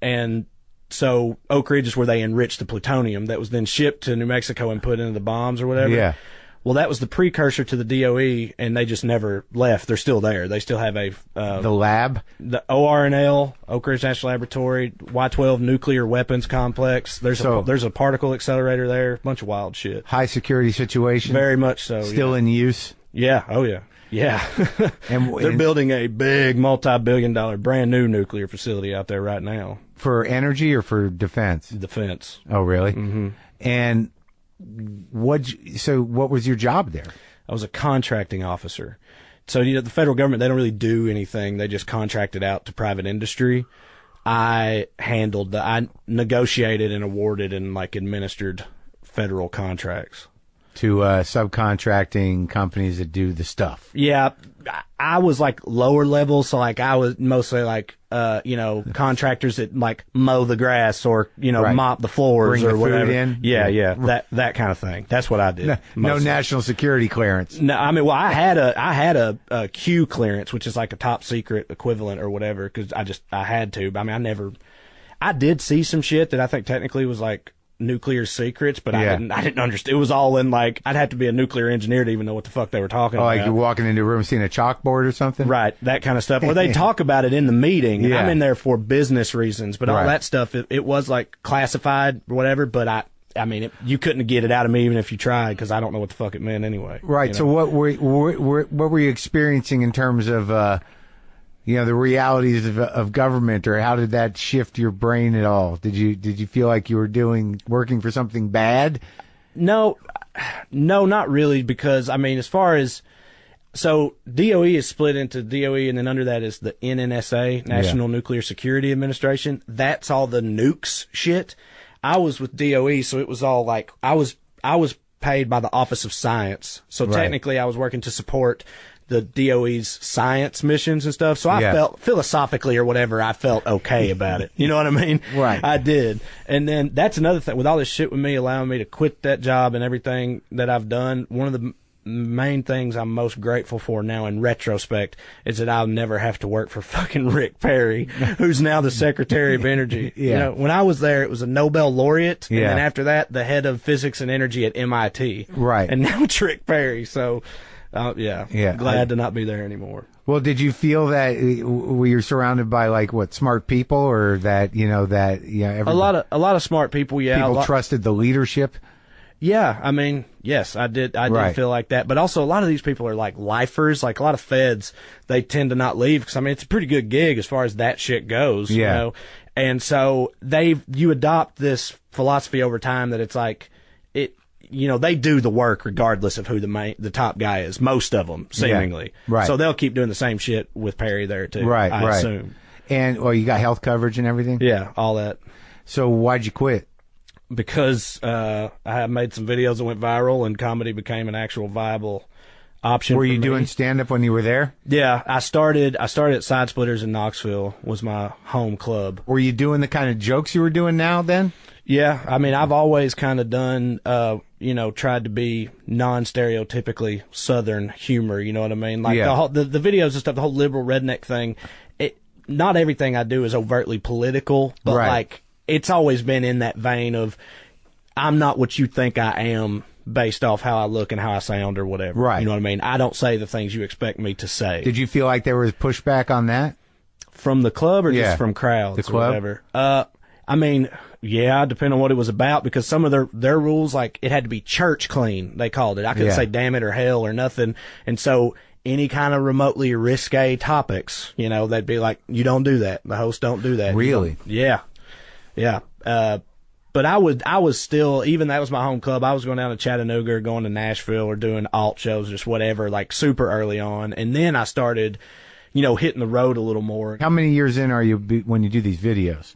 And so Oak Ridge is where they enriched the plutonium that was then shipped to New Mexico and put into the bombs or whatever. Yeah. Well, that was the precursor to the DOE, and they just never left. They're still there. They still have the lab, the ORNL, Oak Ridge National Laboratory, Y-12 Nuclear Weapons Complex. There's a particle accelerator there. A bunch of wild shit. High security situation. Very much so. Still in use. Yeah. Oh yeah. Yeah. And they're building a big multi-billion-dollar brand new nuclear facility out there right now. For energy or for defense? Defense. Oh, really? Mm-hmm. And what was your job there? I was a contracting officer. So, the federal government, they don't really do anything. They just contract it out to private industry. I negotiated and awarded and administered federal contracts. To subcontracting companies that do the stuff. Yeah, I was lower level, so I was mostly contractors that mow the grass or mop the floors. Bring or the whatever. Food in. Yeah, that kind of thing. That's what I did. No national security clearance. No, I mean, well, I had a Q clearance, which is like a top secret equivalent or whatever, because I had to. I mean, I did see some shit that I think technically was nuclear secrets, but I didn't understand. It was all in I'd have to be a nuclear engineer to even know what the fuck they were talking about. Like you're walking into a room seeing a chalkboard or something? Right, that kind of stuff. Or they talk about it in the meeting. I'm in there for business reasons, but all that stuff, it was classified or whatever, but I mean, you couldn't get it out of me even if you tried, because I don't know what the fuck it meant anyway. Right. So what were you experiencing in terms of the realities of government, or how did that shift your brain at all? Did you feel like you were working for something bad? No, not really, because I mean, as far as so DOE is split into DOE, and then under that is the NNSA, National Nuclear Security Administration. That's all the nukes shit. I was with DOE, so it was all like I was paid by the Office of Science. So technically I was working to support the DOE's science missions and stuff. So I felt philosophically or whatever, I felt okay about it. You know what I mean? Right. I did. And then that's another thing with all this shit with me allowing me to quit that job and everything that I've done. One of the main things I'm most grateful for now in retrospect is that I'll never have to work for fucking Rick Perry, who's now the Secretary of Energy. Yeah. You know, when I was there, it was a Nobel laureate, and then after that, the head of physics and energy at MIT. Right. And now it's Rick Perry. So, glad to not be there anymore. Well, did you feel that were you surrounded by smart people, or that a lot of smart people? Yeah, people trusted the leadership. Yeah, I mean, yes, I did. I did feel like that. But also, a lot of these people are like lifers. Like a lot of feds, they tend to not leave because I mean, it's a pretty good gig as far as that shit goes. You know, and so you adopt this philosophy over time that it's like they do the work regardless of who the top guy is. Most of them, seemingly. Yeah. Right. So they'll keep doing the same shit with Perry there too. Right. I assume. And you got health coverage and everything. Yeah, all that. So why'd you quit? Because I had made some videos that went viral, and comedy became an actual viable option. Were you doing stand-up when you were there? Yeah, I started at Side Splitters in Knoxville, was my home club. Were you doing the kind of jokes you were doing now then? Yeah, I mean, I've always kind of done, tried to be non-stereotypically Southern humor, you know what I mean? Like the videos and stuff, the whole liberal redneck thing, not everything I do is overtly political, but it's always been in that vein of I'm not what you think I am based off how I look and how I sound or whatever. Right. You know what I mean? I don't say the things you expect me to say. Did you feel like there was pushback on that? From the club or just from crowds? The club? Or whatever? I mean, yeah, depending on what it was about, because some of their rules, like, it had to be church clean, they called it. I couldn't say damn it or hell or nothing. And so any kind of remotely risque topics, they'd be like, you don't do that. The host don't do that. Really? Yeah. Yeah. But I was still, even that was my home club. I was going down to Chattanooga or going to Nashville or doing alt shows, just whatever, like super early on. And then I started, hitting the road a little more. How many years in are you when you do these videos?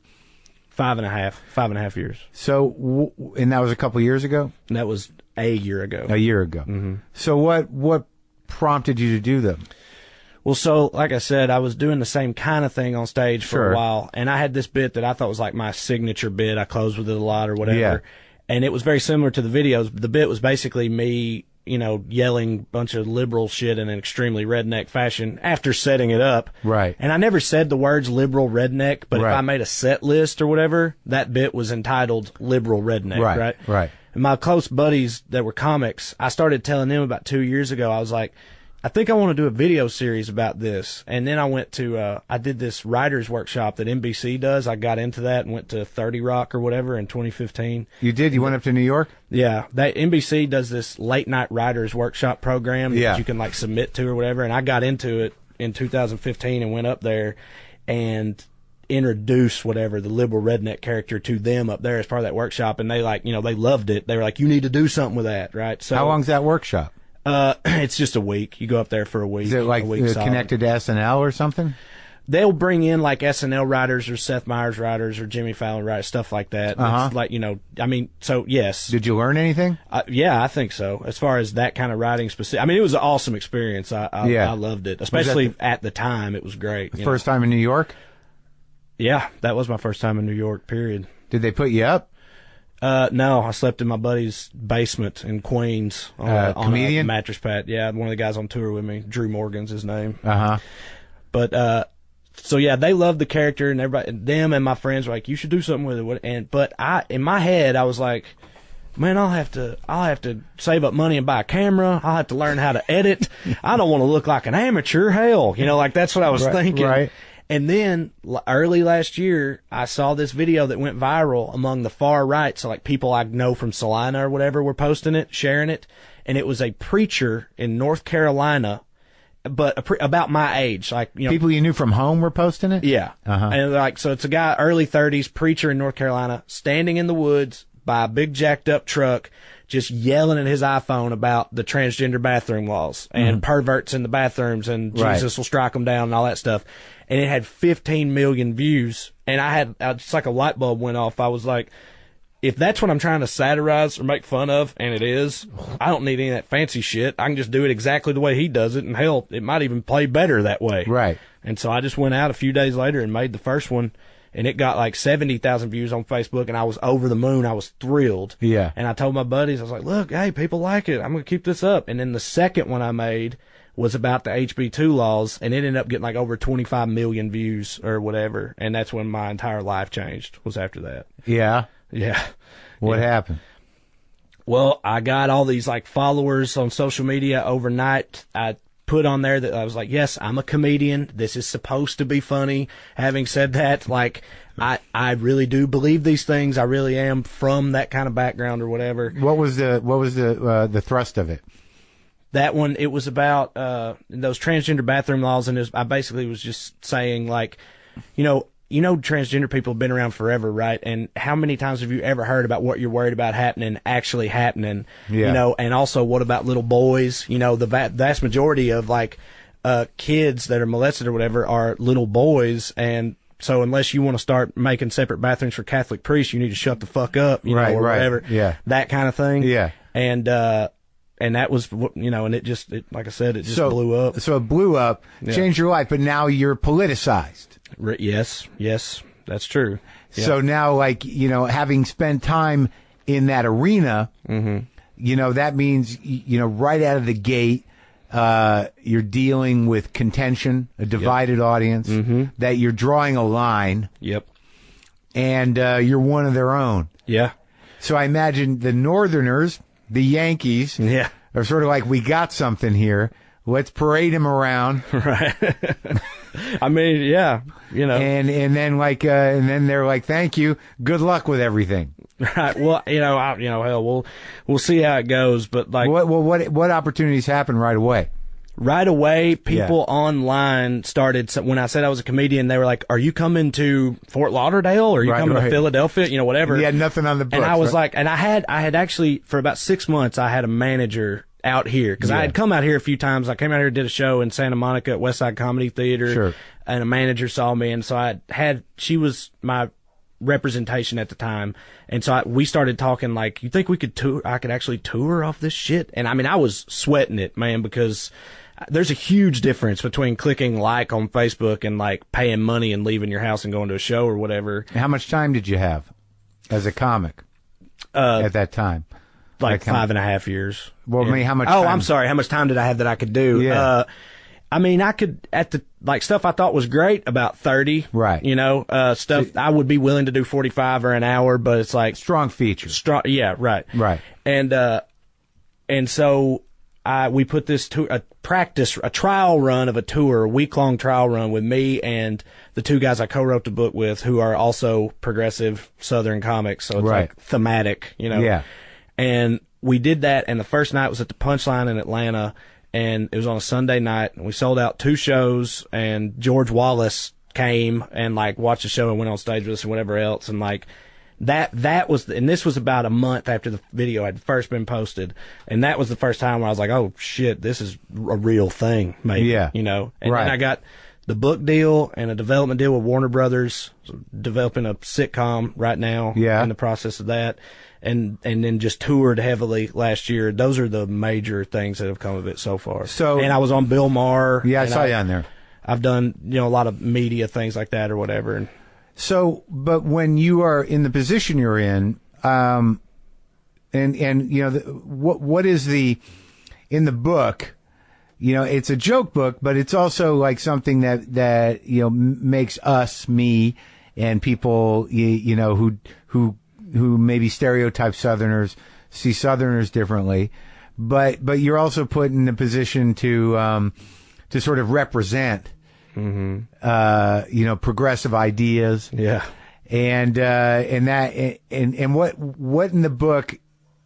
5.5 years. So, and that was a couple years ago? And that was a year ago. A year ago. Mm-hmm. So what prompted you to do them? Well, so, like I said, I was doing the same kind of thing on stage for a while, and I had this bit that I thought was like my signature bit. I closed with it a lot or whatever. Yeah. And it was very similar to the videos. The bit was basically me, yelling a bunch of liberal shit in an extremely redneck fashion after setting it up. Right. And I never said the words liberal redneck, but if I made a set list or whatever, that bit was entitled liberal redneck, right? Right. And my close buddies that were comics, I started telling them about 2 years ago, I was like, I think I want to do a video series about this. And then I went to, I did this writer's workshop that NBC does. I got into that and went to 30 Rock or whatever in 2015. You did? You went up to New York? Yeah. NBC does this late night writers workshop program that you can submit to or whatever. And I got into it in 2015 and went up there and introduced the liberal redneck character to them up there as part of that workshop. And they they loved it. They were like, you need to do something with that, right? So how long's that workshop? It's just a week. You go up there for a week. Is it like connected to SNL or something? They'll bring in like SNL writers or Seth Meyers writers or Jimmy Fallon writers, stuff like that. It's like, so yes. Did you learn anything? Yeah, I think so. As far as that kind of writing specific, I mean, it was an awesome experience. I loved it, especially at the time. It was great. First time in New York? Yeah, that was my first time in New York, period. Did they put you up? No, I slept in my buddy's basement in Queens on a mattress pad. Yeah, one of the guys on tour with me, Drew Morgan's his name. But so yeah, they loved the character, and everybody, them and my friends were like, "You should do something with it." But in my head, I was like, "Man, I'll have to save up money and buy a camera. I'll have to learn how to edit. I don't want to look like an amateur. Hell, that's what I was thinking." Right. And then early last year, I saw this video that went viral among the far right. So like people I know from Salina or whatever were posting it, sharing it. And it was a preacher in North Carolina, but about my age. Like, you know, people you knew from home were posting it? Yeah. And like, so it's a guy, early 30s, preacher in North Carolina, standing in the woods by a big jacked up truck, just yelling at his iPhone about the transgender bathroom laws and perverts in the bathrooms and Jesus will strike them down and all that stuff. And it had 15 million views. And it's like a light bulb went off. I was like, if that's what I'm trying to satirize or make fun of, and it is, I don't need any of that fancy shit. I can just do it exactly the way he does it. And hell, it might even play better that way. Right. And so I just went out a few days later and made the first one. And it got like 70,000 views on Facebook, and I was over the moon. I was thrilled. Yeah. And I told my buddies, I was like, look, hey, people like it. I'm going to keep this up. And then the second one I made was about the HB2 laws, and it ended up getting like over 25 million views or whatever. And that's when my entire life changed, was after that. Yeah. Yeah. What happened? Well, I got all these like followers on social media overnight. I put on there that I was like, yes, I'm a comedian. This is supposed to be funny. Having said that, like, I really do believe these things. I really am from that kind of background or whatever. What was the thrust of it? That one, it was about those transgender bathroom laws, and I basically was just saying, like, you know, transgender people have been around forever, right? And how many times have you ever heard about what you're worried about actually happening? Yeah. You know, and also what about little boys? You know, the vast majority of like kids that are molested or whatever are little boys, and so unless you want to start making separate bathrooms for Catholic priests, you need to shut the fuck up, you know, or whatever. Yeah. That kind of thing. Yeah. And that was, you know, and like I said, it just blew up. So it blew up, changed your life, but now you're politicized. Yes, that's true. Yeah. So now, like, you know, having spent time in that arena, you know, that means, you know, right out of the gate, you're dealing with contention, a divided audience, that you're drawing a line. Yep. And you're one of their own. Yeah. So I imagine the Northerners, the Yankees, are sort of like, we got something here. Let's parade him around. Right. I mean, yeah, you know. And then like and then they're like, thank you. Good luck with everything. Right. Well, you know, hell, we'll see how it goes, but like what opportunities happen right away? Right away, people online started, when I said I was a comedian, they were like, are you coming to Fort Lauderdale? Or are you coming to Philadelphia? You know, whatever. You had nothing on the books. And I was like, and I had actually, for about 6 months, I had a manager out here, because I had come out here a few times. I came out here, did a show in Santa Monica at Westside Comedy Theater, and a manager saw me, and so she was my representation at the time, and so we started talking like, you think we could tour? I could actually tour off this shit? And I mean, I was sweating it, man, because there's a huge difference between clicking like on Facebook and like paying money and leaving your house and going to a show or whatever. How much time did you have as a comic at that time? Like 5.5 years. Well, I mean, how much time? I'm sorry. How much time did I have that I could do? Yeah. I mean, I could, stuff I thought was great, about 30. Right. You know, stuff I would be willing to do 45 or an hour, but it's like. Strong features. Yeah, right. Right. And so we put this a trial run of a tour, a week-long trial run with me and the two guys I co-wrote the book with, who are also progressive Southern comics. So it's like thematic, you know. Yeah. And we did that, and the first night was at the Punchline in Atlanta, and it was on a Sunday night, and we sold out 2 shows, and George Wallace came and like watched the show and went on stage with us and whatever else, and like that was, and this was about a month after the video had first been posted, and that was the first time where I was like, oh shit, this is a real thing, maybe, you know. And then I got the book deal and a development deal with Warner Brothers, so developing a sitcom right now, in the process of that. And then just toured heavily last year. Those are the major things that have come of it so far. And I was on Bill Maher. Yeah, I saw you on there. I've done, you know, a lot of media things like that or whatever. So, but when you are in the position you're in, and you know, what is in the book, you know, it's a joke book, but it's also like something that you know, makes me and people, you know, who maybe stereotype Southerners, see Southerners differently, but you're also put in a position to sort of represent progressive ideas. Yeah. And what in the book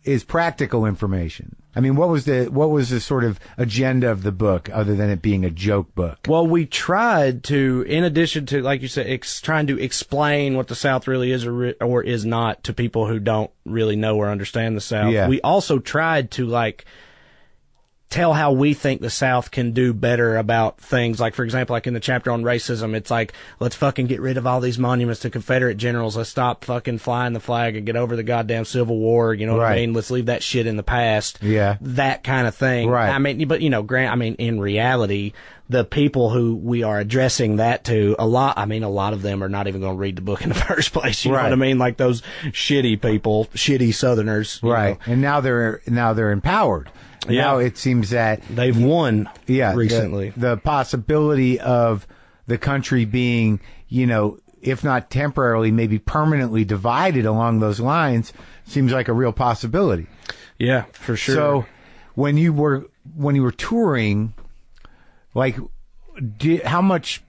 is practical information? I mean, what was the sort of agenda of the book, other than it being a joke book? Well, we tried to, in addition to, like you said, trying to explain what the South really is or is not to people who don't really know or understand the South. Yeah. We also tried to, like, tell how we think the South can do better about things. Like, for example, like in the chapter on racism, it's like, let's fucking get rid of all these monuments to Confederate generals. Let's stop fucking flying the flag and get over the goddamn Civil War. You know what I mean? Let's leave that shit in the past. Yeah. That kind of thing. Right. I mean, but, in reality, the people who we are addressing that to, a lot of them are not even going to read the book in the first place. You know what I mean? Like those shitty people, shitty Southerners. Right. And now they're empowered. Yeah. Now it seems that they've won recently. The possibility of the country being, if not temporarily, maybe permanently divided along those lines seems like a real possibility. Yeah, for sure. So when you were touring, like, how much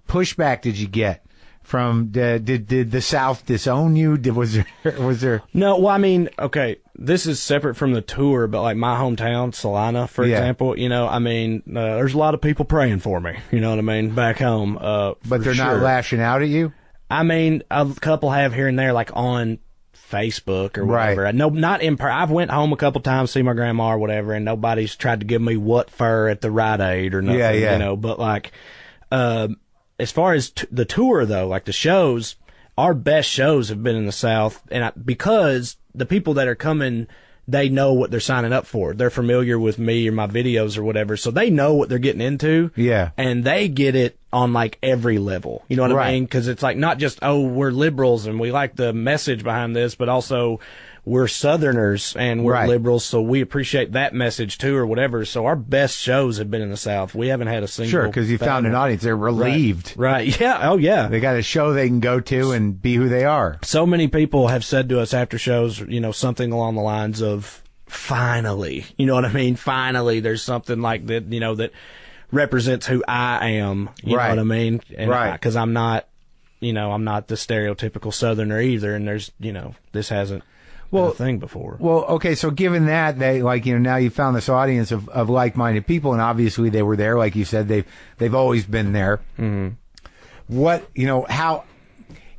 pushback did you get from did the South disown you? Was there? No, well, I mean, okay, this is separate from the tour, but like my hometown, Salina, for example, there's a lot of people praying for me. You know what I mean? Back home, but they're not lashing out at you. I mean, a couple have here and there, like on Facebook or whatever. Right. No, not in I've went home a couple times, see my grandma or whatever, and nobody's tried to give me what fur at the Rite Aid or nothing. Yeah. But like, as far as the tour though, like the shows, our best shows have been in the South, and because the people that are coming, they know what they're signing up for. They're familiar with me or my videos or whatever, so they know what they're getting into. Yeah. And they get it on like every level. You know what I mean? Because it's like not just, we're liberals and we like the message behind this, but also we're Southerners and we're liberals, so we appreciate that message too or whatever. So our best shows have been in the South. We haven't had a single. Sure, because you found an audience. They're relieved. Right. Yeah. Oh, yeah. They got a show they can go to and be who they are. So many people have said to us after shows, something along the lines of, finally, you know what I mean? Finally, there's something like that, that represents who I am. You know what I mean? And because I'm not, I'm not the stereotypical Southerner either. And there's, this hasn't been a thing before. Well, okay. So given that, they now you found this audience of like-minded people, and obviously they were there, like you said, they've always been there. Mm-hmm. What, how,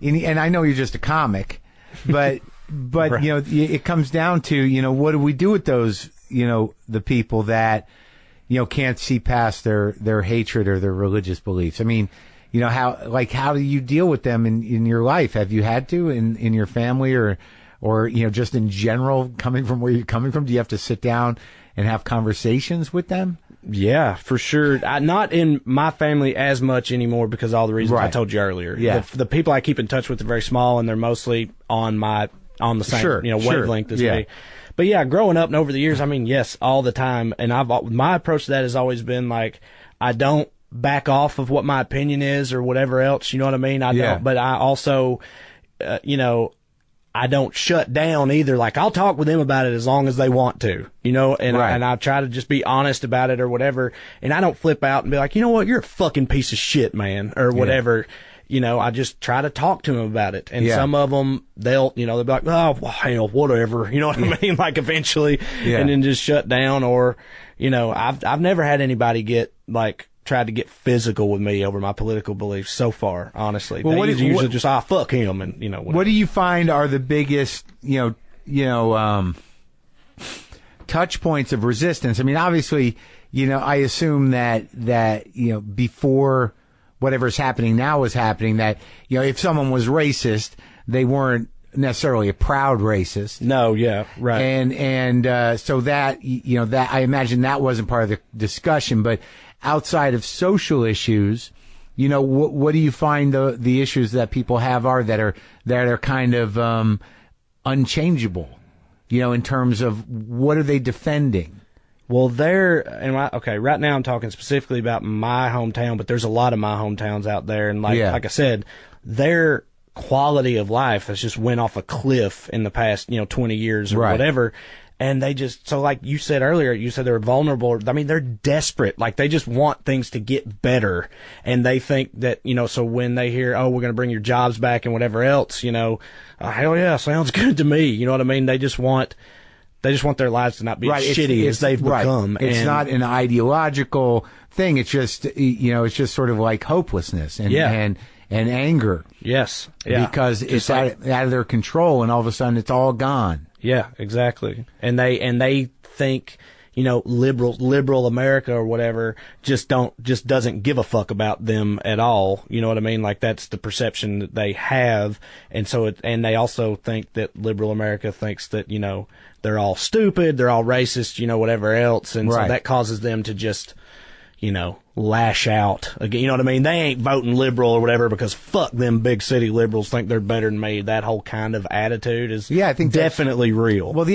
and I know you're just a comic, but it comes down to, what do we do with those, the people that, can't see past their hatred or their religious beliefs? I mean, how do you deal with them in your life? Have you had to in your family or just in general, coming from where you're coming from? Do you have to sit down and have conversations with them? Yeah, for sure. Not in my family as much anymore because of all the reasons I told you earlier. Yeah. The people I keep in touch with are very small and they're mostly on the same wavelength as me. But yeah, growing up and over the years, I mean, yes, all the time. And my approach to that has always been like, I don't back off of what my opinion is or whatever else. You know what I mean? I don't, but I also, I don't shut down either. Like, I'll talk with them about it as long as they want to, and I try to just be honest about it or whatever. And I don't flip out and be like, you know what, you're a fucking piece of shit, man, or whatever. I just try to talk to them about it. And some of them, they'll be like, oh, well, hell, whatever. You know what I mean? Like, eventually, and then just shut down. Or, I've never had anybody tried to get physical with me over my political beliefs so far, honestly. Well, they usually just, fuck him, and, whatever. What do you find are the biggest, touch points of resistance? I mean, obviously, I assume that before whatever's happening now was happening, that, if someone was racist, they weren't necessarily a proud racist. No, yeah, right. And so that, that, I imagine that wasn't part of the discussion, but outside of social issues, what do you find the issues that people have are that are kind of, unchangeable, in terms of what are they defending? Well, right now I'm talking specifically about my hometown, but there's a lot of my hometowns out there. And like I said, their quality of life has just went off a cliff in the past, 20 years or whatever. And they just, so like you said earlier, you said they're vulnerable. I mean, they're desperate. Like, they just want things to get better. And they think that, so when they hear, oh, we're going to bring your jobs back and whatever else, hell yeah, sounds good to me. You know what I mean? They just want their lives to not be as shitty as they've become. It's not an ideological thing. It's just, it's just sort of like hopelessness and anger. Yes. Yeah. Because it's out of their control, and all of a sudden it's all gone. Yeah, exactly. And they think, liberal America or whatever just doesn't give a fuck about them at all. You know what I mean? Like, that's the perception that they have. And so and they also think that liberal America thinks that, they're all stupid, they're all racist, whatever else. And so that causes them to just, lash out again. You know what I mean? They ain't voting liberal or whatever because fuck them big city liberals think they're better than me. That whole kind of attitude is I think definitely real. Well,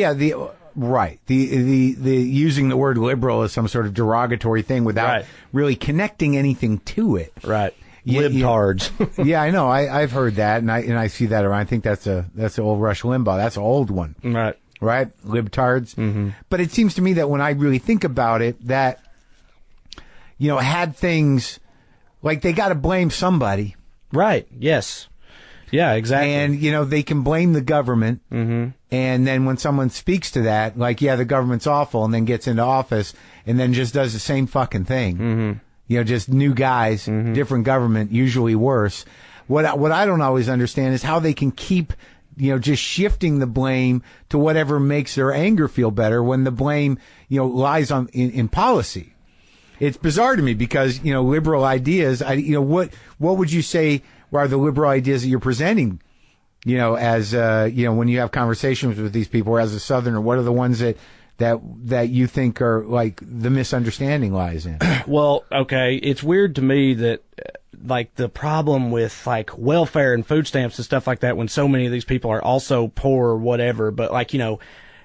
right. The using the word liberal as some sort of derogatory thing without really connecting anything to it. Right. Libtards. Yeah, I know. I've heard that, and I see that around. I think that's old Rush Limbaugh. That's an old one. Right. Right. Libtards. Mm-hmm. But it seems to me that when I really think about it, that had things like they got to blame somebody. Right. Yes. Yeah, exactly. And, they can blame the government. Mm-hmm. And then when someone speaks to that, like, yeah, the government's awful, and then gets into office and then just does the same fucking thing. Mm-hmm. Just new guys, different government, usually worse. What I don't always understand is how they can keep, just shifting the blame to whatever makes their anger feel better when the blame, lies in policy. It's bizarre to me because, liberal ideas, what would you say are the liberal ideas that you're presenting, as, when you have conversations with these people, or as a Southerner, what are the ones that you think are like the misunderstanding lies in? Well, okay. It's weird to me that, like, the problem with, like, welfare and food stamps and stuff like that, when so many of these people are also poor or whatever, but, like,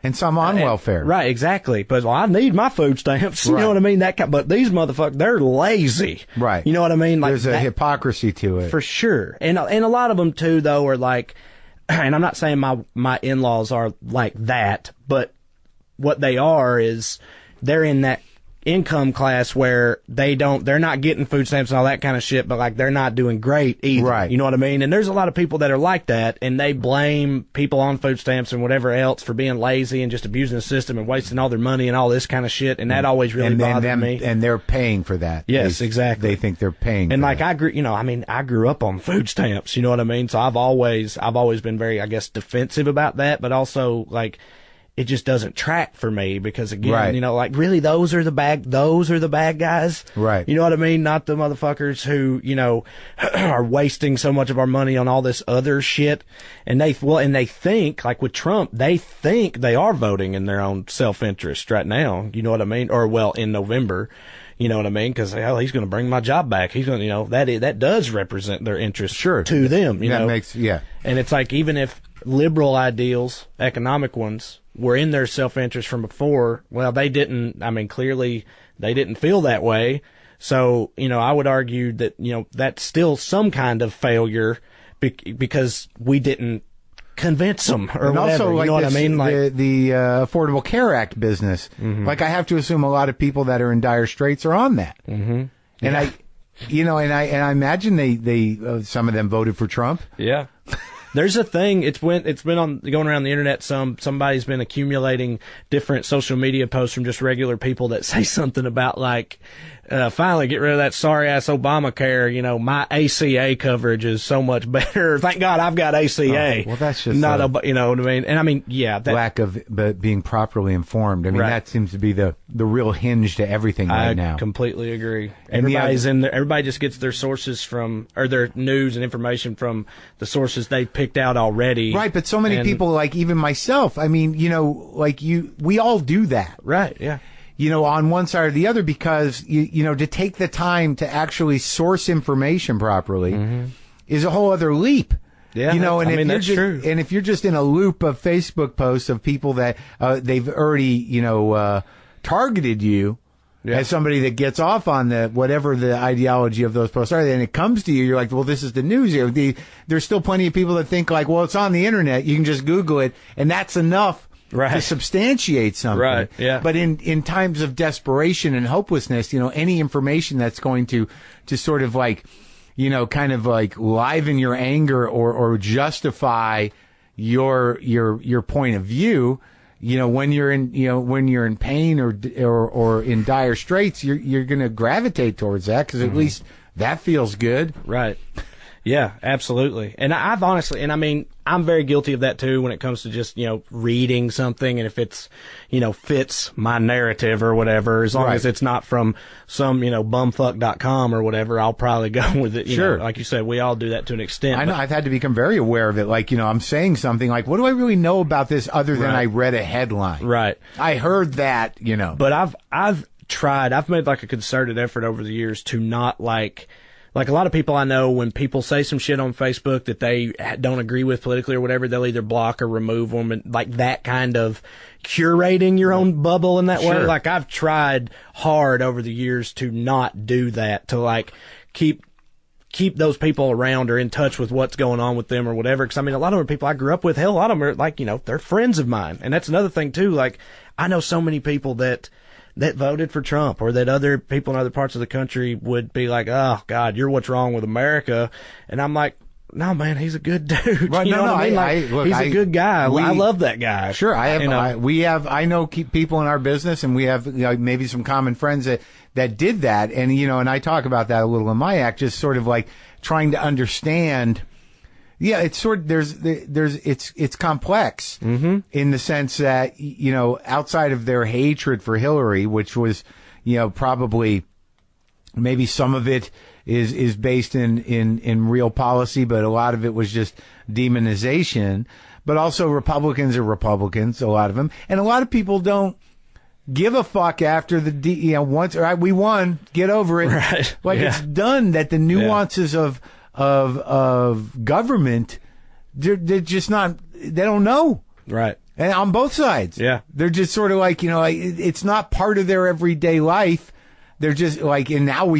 and some on welfare. Right, exactly. But, I need my food stamps. You know what I mean? But these motherfuckers, they're lazy. Right. You know what I mean? Like, there's a hypocrisy to it. For sure. And a lot of them, too, though, are like, and I'm not saying my in-laws are like that, but what they are is they're in that income class where they're not getting food stamps and all that kind of shit, but like they're not doing great either. Right. You know what I mean? And there's a lot of people that are like that, and they blame people on food stamps and whatever else for being lazy and just abusing the system and wasting all their money and all this kind of shit. And that always really bothered me. And they're paying for that. Yes, exactly. They think they're paying. And for like that. I grew up on food stamps. You know what I mean? So I've always been very, I guess, defensive about that, but also like, it just doesn't track for me because, again, like, really, those are the bad guys. Right. You know what I mean? Not the motherfuckers who, are wasting so much of our money on all this other shit. And they think, like with Trump, they think they are voting in their own self-interest right now. You know what I mean? Or, well, in November. You know what I mean? Because, hell, he's going to bring my job back. He's going to, that does represent their interest to them. That makes, yeah. And it's like, even if liberal ideals, economic ones, were in their self-interest from before, well, clearly they didn't feel that way. So, I would argue that, that's still some kind of failure because we didn't convince them or and whatever. Also, like, you know what I mean? Like the Affordable Care Act business. Mm-hmm. Like, I have to assume a lot of people that are in dire straits are on that. Mm-hmm. And I imagine they some of them voted for Trump. Yeah. There's a thing. It's been going around the internet. Somebody's been accumulating different social media posts from just regular people that say something about like, finally get rid of that sorry ass Obamacare. My ACA coverage is so much better. Thank God I've got ACA. Well, that's just not you know what I mean. And I mean, yeah, lack of being properly informed. I mean, that seems to be the real hinge to everything right now. I completely agree. Everybody's in there. Everybody just gets their sources or their news and information from the sources they picked out already. Right, but so many people, like even myself, I mean, we all do that. Right, yeah. On one side or the other, because, to take the time to actually source information properly is a whole other leap. Yeah, that's true. And if you're just in a loop of Facebook posts of people that they've already, targeted you as somebody that gets off on whatever the ideology of those posts are, and it comes to you, you're like, well, this is the news here. There's still plenty of people that think like, well, it's on the internet, you can just Google it, and that's enough to substantiate something. Right, yeah. But in times of desperation and hopelessness, any information that's going to sort of like, kind of like liven your anger or justify your point of view, when you're in pain or in dire straits, you're going to gravitate towards that because at least that feels good. Right. Yeah, absolutely. And I've honestly, and I mean, I'm very guilty of that too when it comes to just, reading something, and if it's, fits my narrative or whatever, as long as it's not from some, bumfuck.com or whatever, I'll probably go with it. Sure. Like you said, we all do that to an extent. I know. I've had to become very aware of it. Like, I'm saying something like, what do I really know about this other than I read a headline? Right. I heard that, But I've made like a concerted effort over the years to not like a lot of people I know, when people say some shit on Facebook that they don't agree with politically or whatever, they'll either block or remove them, and like that kind of curating your own bubble in that way. Like I've tried hard over the years to not do that, to like keep those people around or in touch with what's going on with them or whatever. Because I mean, a lot of them are people I grew up with. Hell, a lot of them are like, they're friends of mine. And that's another thing too. Like I know so many people that voted for Trump, or that other people in other parts of the country would be like, oh God, you're what's wrong with America. And I'm like, no, man, he's a good dude. Right, you know what I mean? Like, he's a good guy. I love that guy. Sure. I know people in our business, and we have maybe some common friends that did that. And, and I talk about that a little in my act, just sort of like trying to understand. Yeah, it's sort of, it's complex in the sense that, outside of their hatred for Hillary, which was, probably maybe some of it is based in real policy, but a lot of it was just demonization. But also Republicans are Republicans, a lot of them. And a lot of people don't give a fuck after once, all right, we won, get over it. Right. Like it's done, that the nuances of government, they're just not, they don't know. Right. And on both sides. Yeah. They're just sort of like, it's not part of their everyday life. They're just like, and now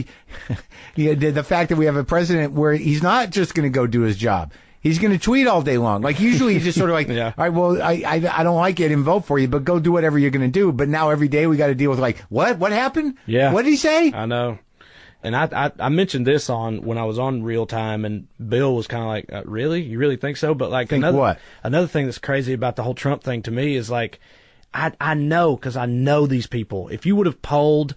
the fact that we have a president where he's not just going to go do his job. He's going to tweet all day long. Like usually he's just sort of like, all right, well, I don't like it, and vote for you, but go do whatever you're going to do. But now every day we got to deal with like, what happened? Yeah. What did he say? I know. And I mentioned this when I was on Real Time, and Bill was kind of like, really? You really think so? But like, another thing that's crazy about the whole Trump thing to me is like, I know, because I know these people. If you would have polled,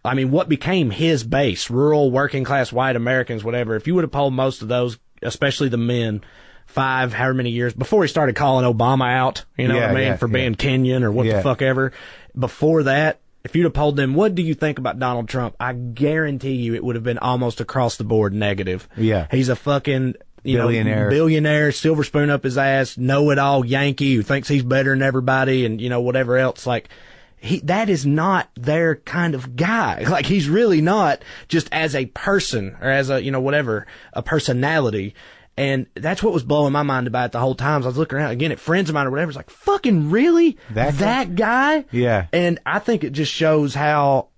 I mean, what became his base, rural, working class, white Americans, whatever, if you would have polled most of those, especially the men, however many years before he started calling Obama out, what I mean, for being Kenyan or what the fuck ever, before that, if you'd have polled them, what do you think about Donald Trump? I guarantee you it would have been almost across the board negative. Yeah. He's a fucking billionaire, silver spoon up his ass, know-it-all Yankee who thinks he's better than everybody, and, whatever else. Like, that is not their kind of guy. Like, he's really not, just as a person or as a, a personality. And that's what was blowing my mind about it the whole time. So I was looking around again at friends of mine or whatever. It's like, fucking really? That guy? Yeah. And I think it just shows how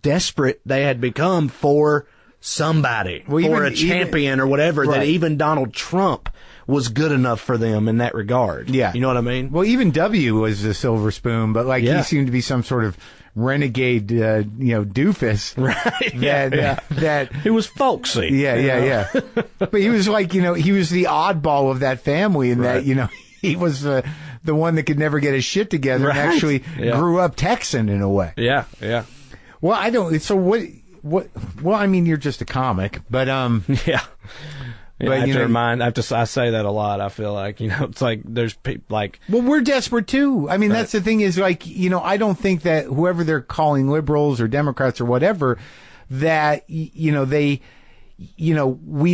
desperate they had become for somebody, for a champion or whatever, that even Donald Trump was good enough for them in that regard. Yeah. You know what I mean? Well, even W was a silver spoon, but like he seemed to be some sort of renegade, doofus. Right. That he was folksy. Yeah. But he was like, he was the oddball of that family, and that, he was the one that could never get his shit together and actually grew up Texan in a way. Yeah. Well, I don't. So what? Well, I mean, you're just a comic, but yeah. But I say that a lot. I feel like, it's like there's people like. Well, we're desperate too. I mean, that's the thing is like, I don't think that whoever they're calling liberals or Democrats or whatever, that, we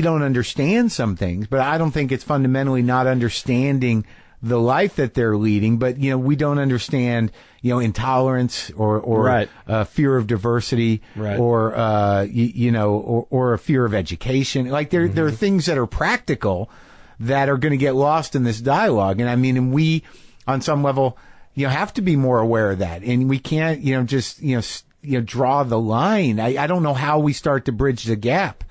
don't understand some things, but I don't think it's fundamentally not understanding the life that they're leading, but, we don't understand, intolerance or fear of diversity or, or a fear of education. Like there are things that are practical that are going to get lost in this dialogue. And I mean, and we, on some level, have to be more aware of that. And we can't, just, draw the line. I don't know how we start to bridge the gap.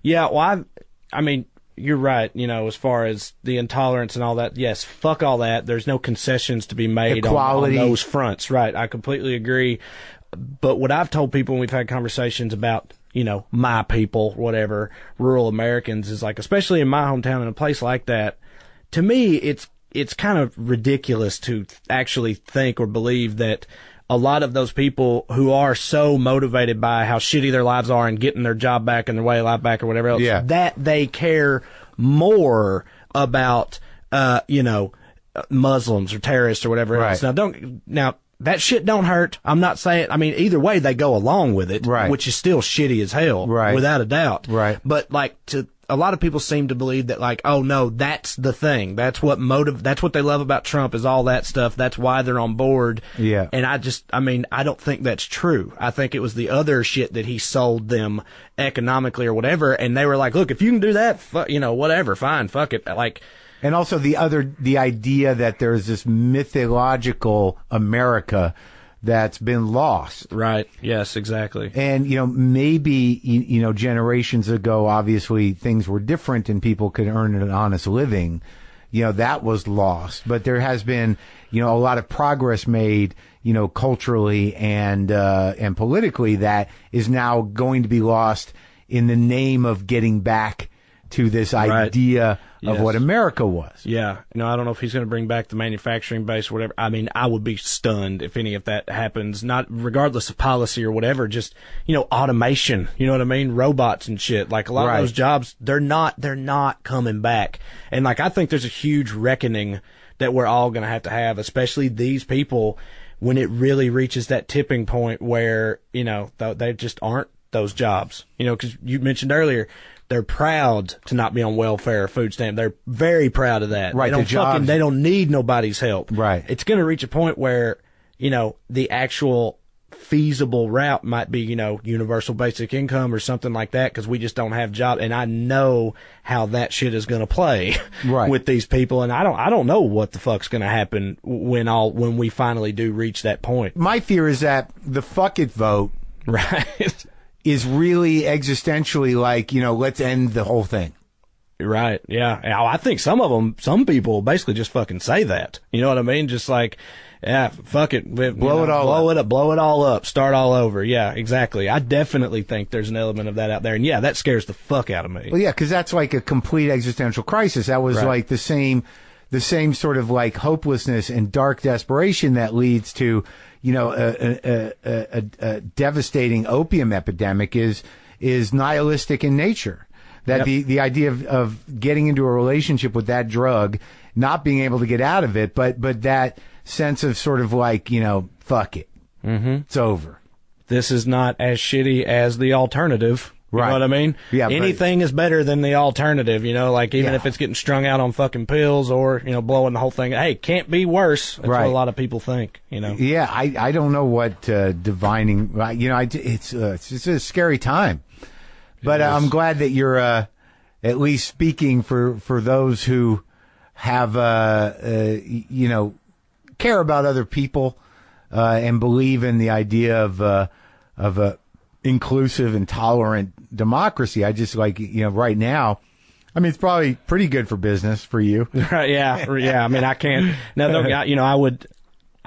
Yeah. Well, I mean, you're right. As far as the intolerance and all that, yes, fuck all that. There's no concessions to be made on those fronts. Right. I completely agree. But what I've told people when we've had conversations about, my people, whatever, rural Americans, is like, especially in my hometown, in a place like that, to me, it's kind of ridiculous to actually think or believe that a lot of those people who are so motivated by how shitty their lives are and getting their job back and their way of life back or whatever else, that they care more about, Muslims or terrorists or whatever else. Now, that shit don't hurt. I'm not saying, either way, they go along with it, which is still shitty as hell, without a doubt. Right. But a lot of people seem to believe that, like, oh no, that's the thing. That's what they love about Trump, is all that stuff. That's why they're on board. Yeah. And I don't think that's true. I think it was the other shit that he sold them economically or whatever. And they were like, look, if you can do that, whatever, fine, fuck it. Like, and also the idea that there's this mythological America that's been lost. Right. Yes, exactly. And, maybe, generations ago, obviously things were different and people could earn an honest living. That was lost. But there has been, a lot of progress made, culturally and politically that is now going to be lost in the name of getting back to this idea of what America was. Yeah. I don't know if he's going to bring back the manufacturing base or whatever. I would be stunned if any of that happens, not regardless of policy or whatever, just, automation, you know what I mean? Robots and shit. Like a lot of those jobs, they're not coming back. And I think there's a huge reckoning that we're all going to have, especially these people, when it really reaches that tipping point where, they just aren't those jobs, because you mentioned earlier, they're proud to not be on welfare or food stamp. They're very proud of that. Right. They don't need nobody's help. Right. It's going to reach a point where, the actual feasible route might be, universal basic income or something like that, because we just don't have jobs. And I know how that shit is going to play with these people. And I don't know what the fuck's going to happen when we finally do reach that point. My fear is that the fuck it vote. Right. is really existentially like, let's end the whole thing. Right, yeah. I think some people basically just fucking say that. You know what I mean? Just like, yeah, fuck it. Blow it all up. Start all over. Yeah, exactly. I definitely think there's an element of that out there. And yeah, that scares the fuck out of me. Well, yeah, because that's like a complete existential crisis. That was like the same sort of like hopelessness and dark desperation that leads to, a devastating opium epidemic is nihilistic in nature. That the idea of getting into a relationship with that drug, not being able to get out of it, but that sense of sort of like, fuck it. Mm-hmm. It's over. This is not as shitty as the alternative. You know what I mean? Yeah. Anything is better than the alternative, even if it's getting strung out on fucking pills or, blowing the whole thing. Hey, can't be worse. That's what a lot of people think, Yeah, I don't know what divining, it's a scary time. But I'm glad that you're at least speaking for those who have, care about other people and believe in the idea of a inclusive and tolerant democracy. I just right now, it's probably pretty good for business for you. Right? Yeah. I can't. No,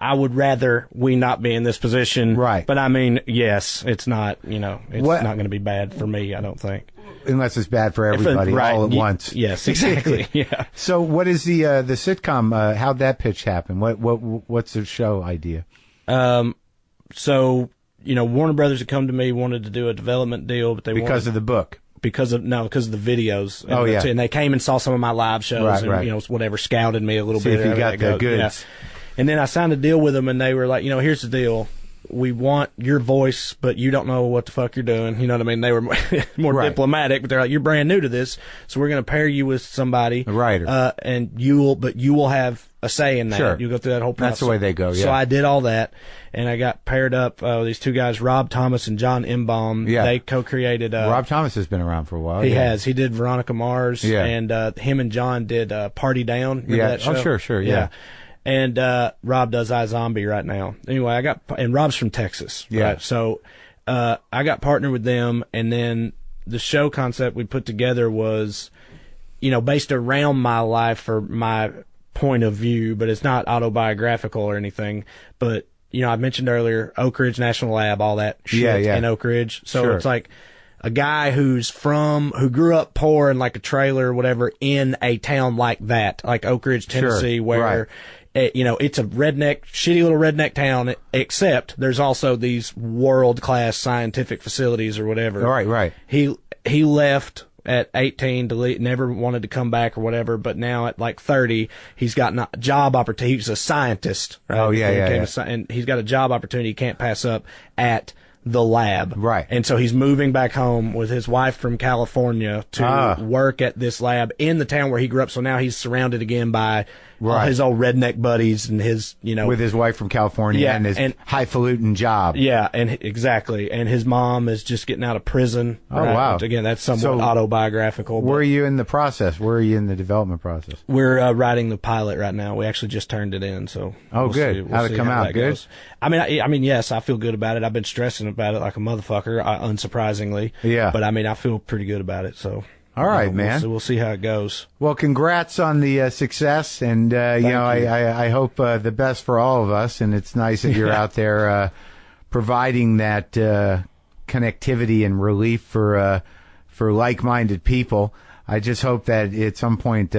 I would rather we not be in this position. Right. But yes, it's not. It's not going to be bad for me. I don't think. Unless it's bad for everybody all at once. Yes, exactly. Yeah. So, what is the sitcom? How'd that pitch happen? What's the show idea? So, Warner Brothers had come to me, wanted to do a development deal, but because of the book. Because of the videos. And and they came and saw some of my live shows, and whatever, scouted me a little bit. If you got the goods. Yeah. And then I signed a deal with them, and they were like, here's the deal. We want your voice, but you don't know what the fuck you're doing. You know what I mean? They were more diplomatic, but they're like, you're brand new to this, so we're going to pair you with somebody. A writer. And you will have a say in that. Sure. You'll go through that whole process. That's the way they go, yeah. So I did all that, and I got paired up with these two guys, Rob Thomas and John Imbaum. Yeah. They co-created... Rob Thomas has been around for a while. He has. He did Veronica Mars, and him and John did Party Down. Remember that show? Oh, sure, yeah. And Rob does iZombie right now. Anyway, and Rob's from Texas. Yeah. Right? So I got partnered with them, and then the show concept we put together was based around my life or my point of view, but it's not autobiographical or anything. But, I mentioned earlier, Oak Ridge National Lab, all that shit in Oak Ridge. So it's like a guy who grew up poor in like a trailer or whatever in a town like that, like Oak Ridge, Tennessee, where, it's a shitty little redneck town, except there's also these world-class scientific facilities or whatever. Right. He left at 18 to leave, never wanted to come back or whatever, but now at like 30, he's got a job opportunity. He's a scientist, right? Oh, yeah. And he's got a job opportunity he can't pass up at the lab. Right. And so he's moving back home with his wife from California to work at this lab in the town where he grew up. So now he's surrounded again by his old redneck buddies and his, with his wife from California and his highfalutin job. Yeah, and exactly. And his mom is just getting out of prison. Oh, wow. Which, again, that's somewhat autobiographical. Where are you in the process? Where are you in the development process? We're writing the pilot right now. We actually just turned it in, so we'll good. See. How'd it come out? Good? Goes. I mean, yes, I feel good about it. I've been stressing about it like a motherfucker, unsurprisingly. Yeah. But, I feel pretty good about it, so... All right, man. We'll see how it goes. Well, congrats on the success, and I hope the best for all of us. And it's nice that you're out there providing that connectivity and relief for like-minded people. I just hope that at some point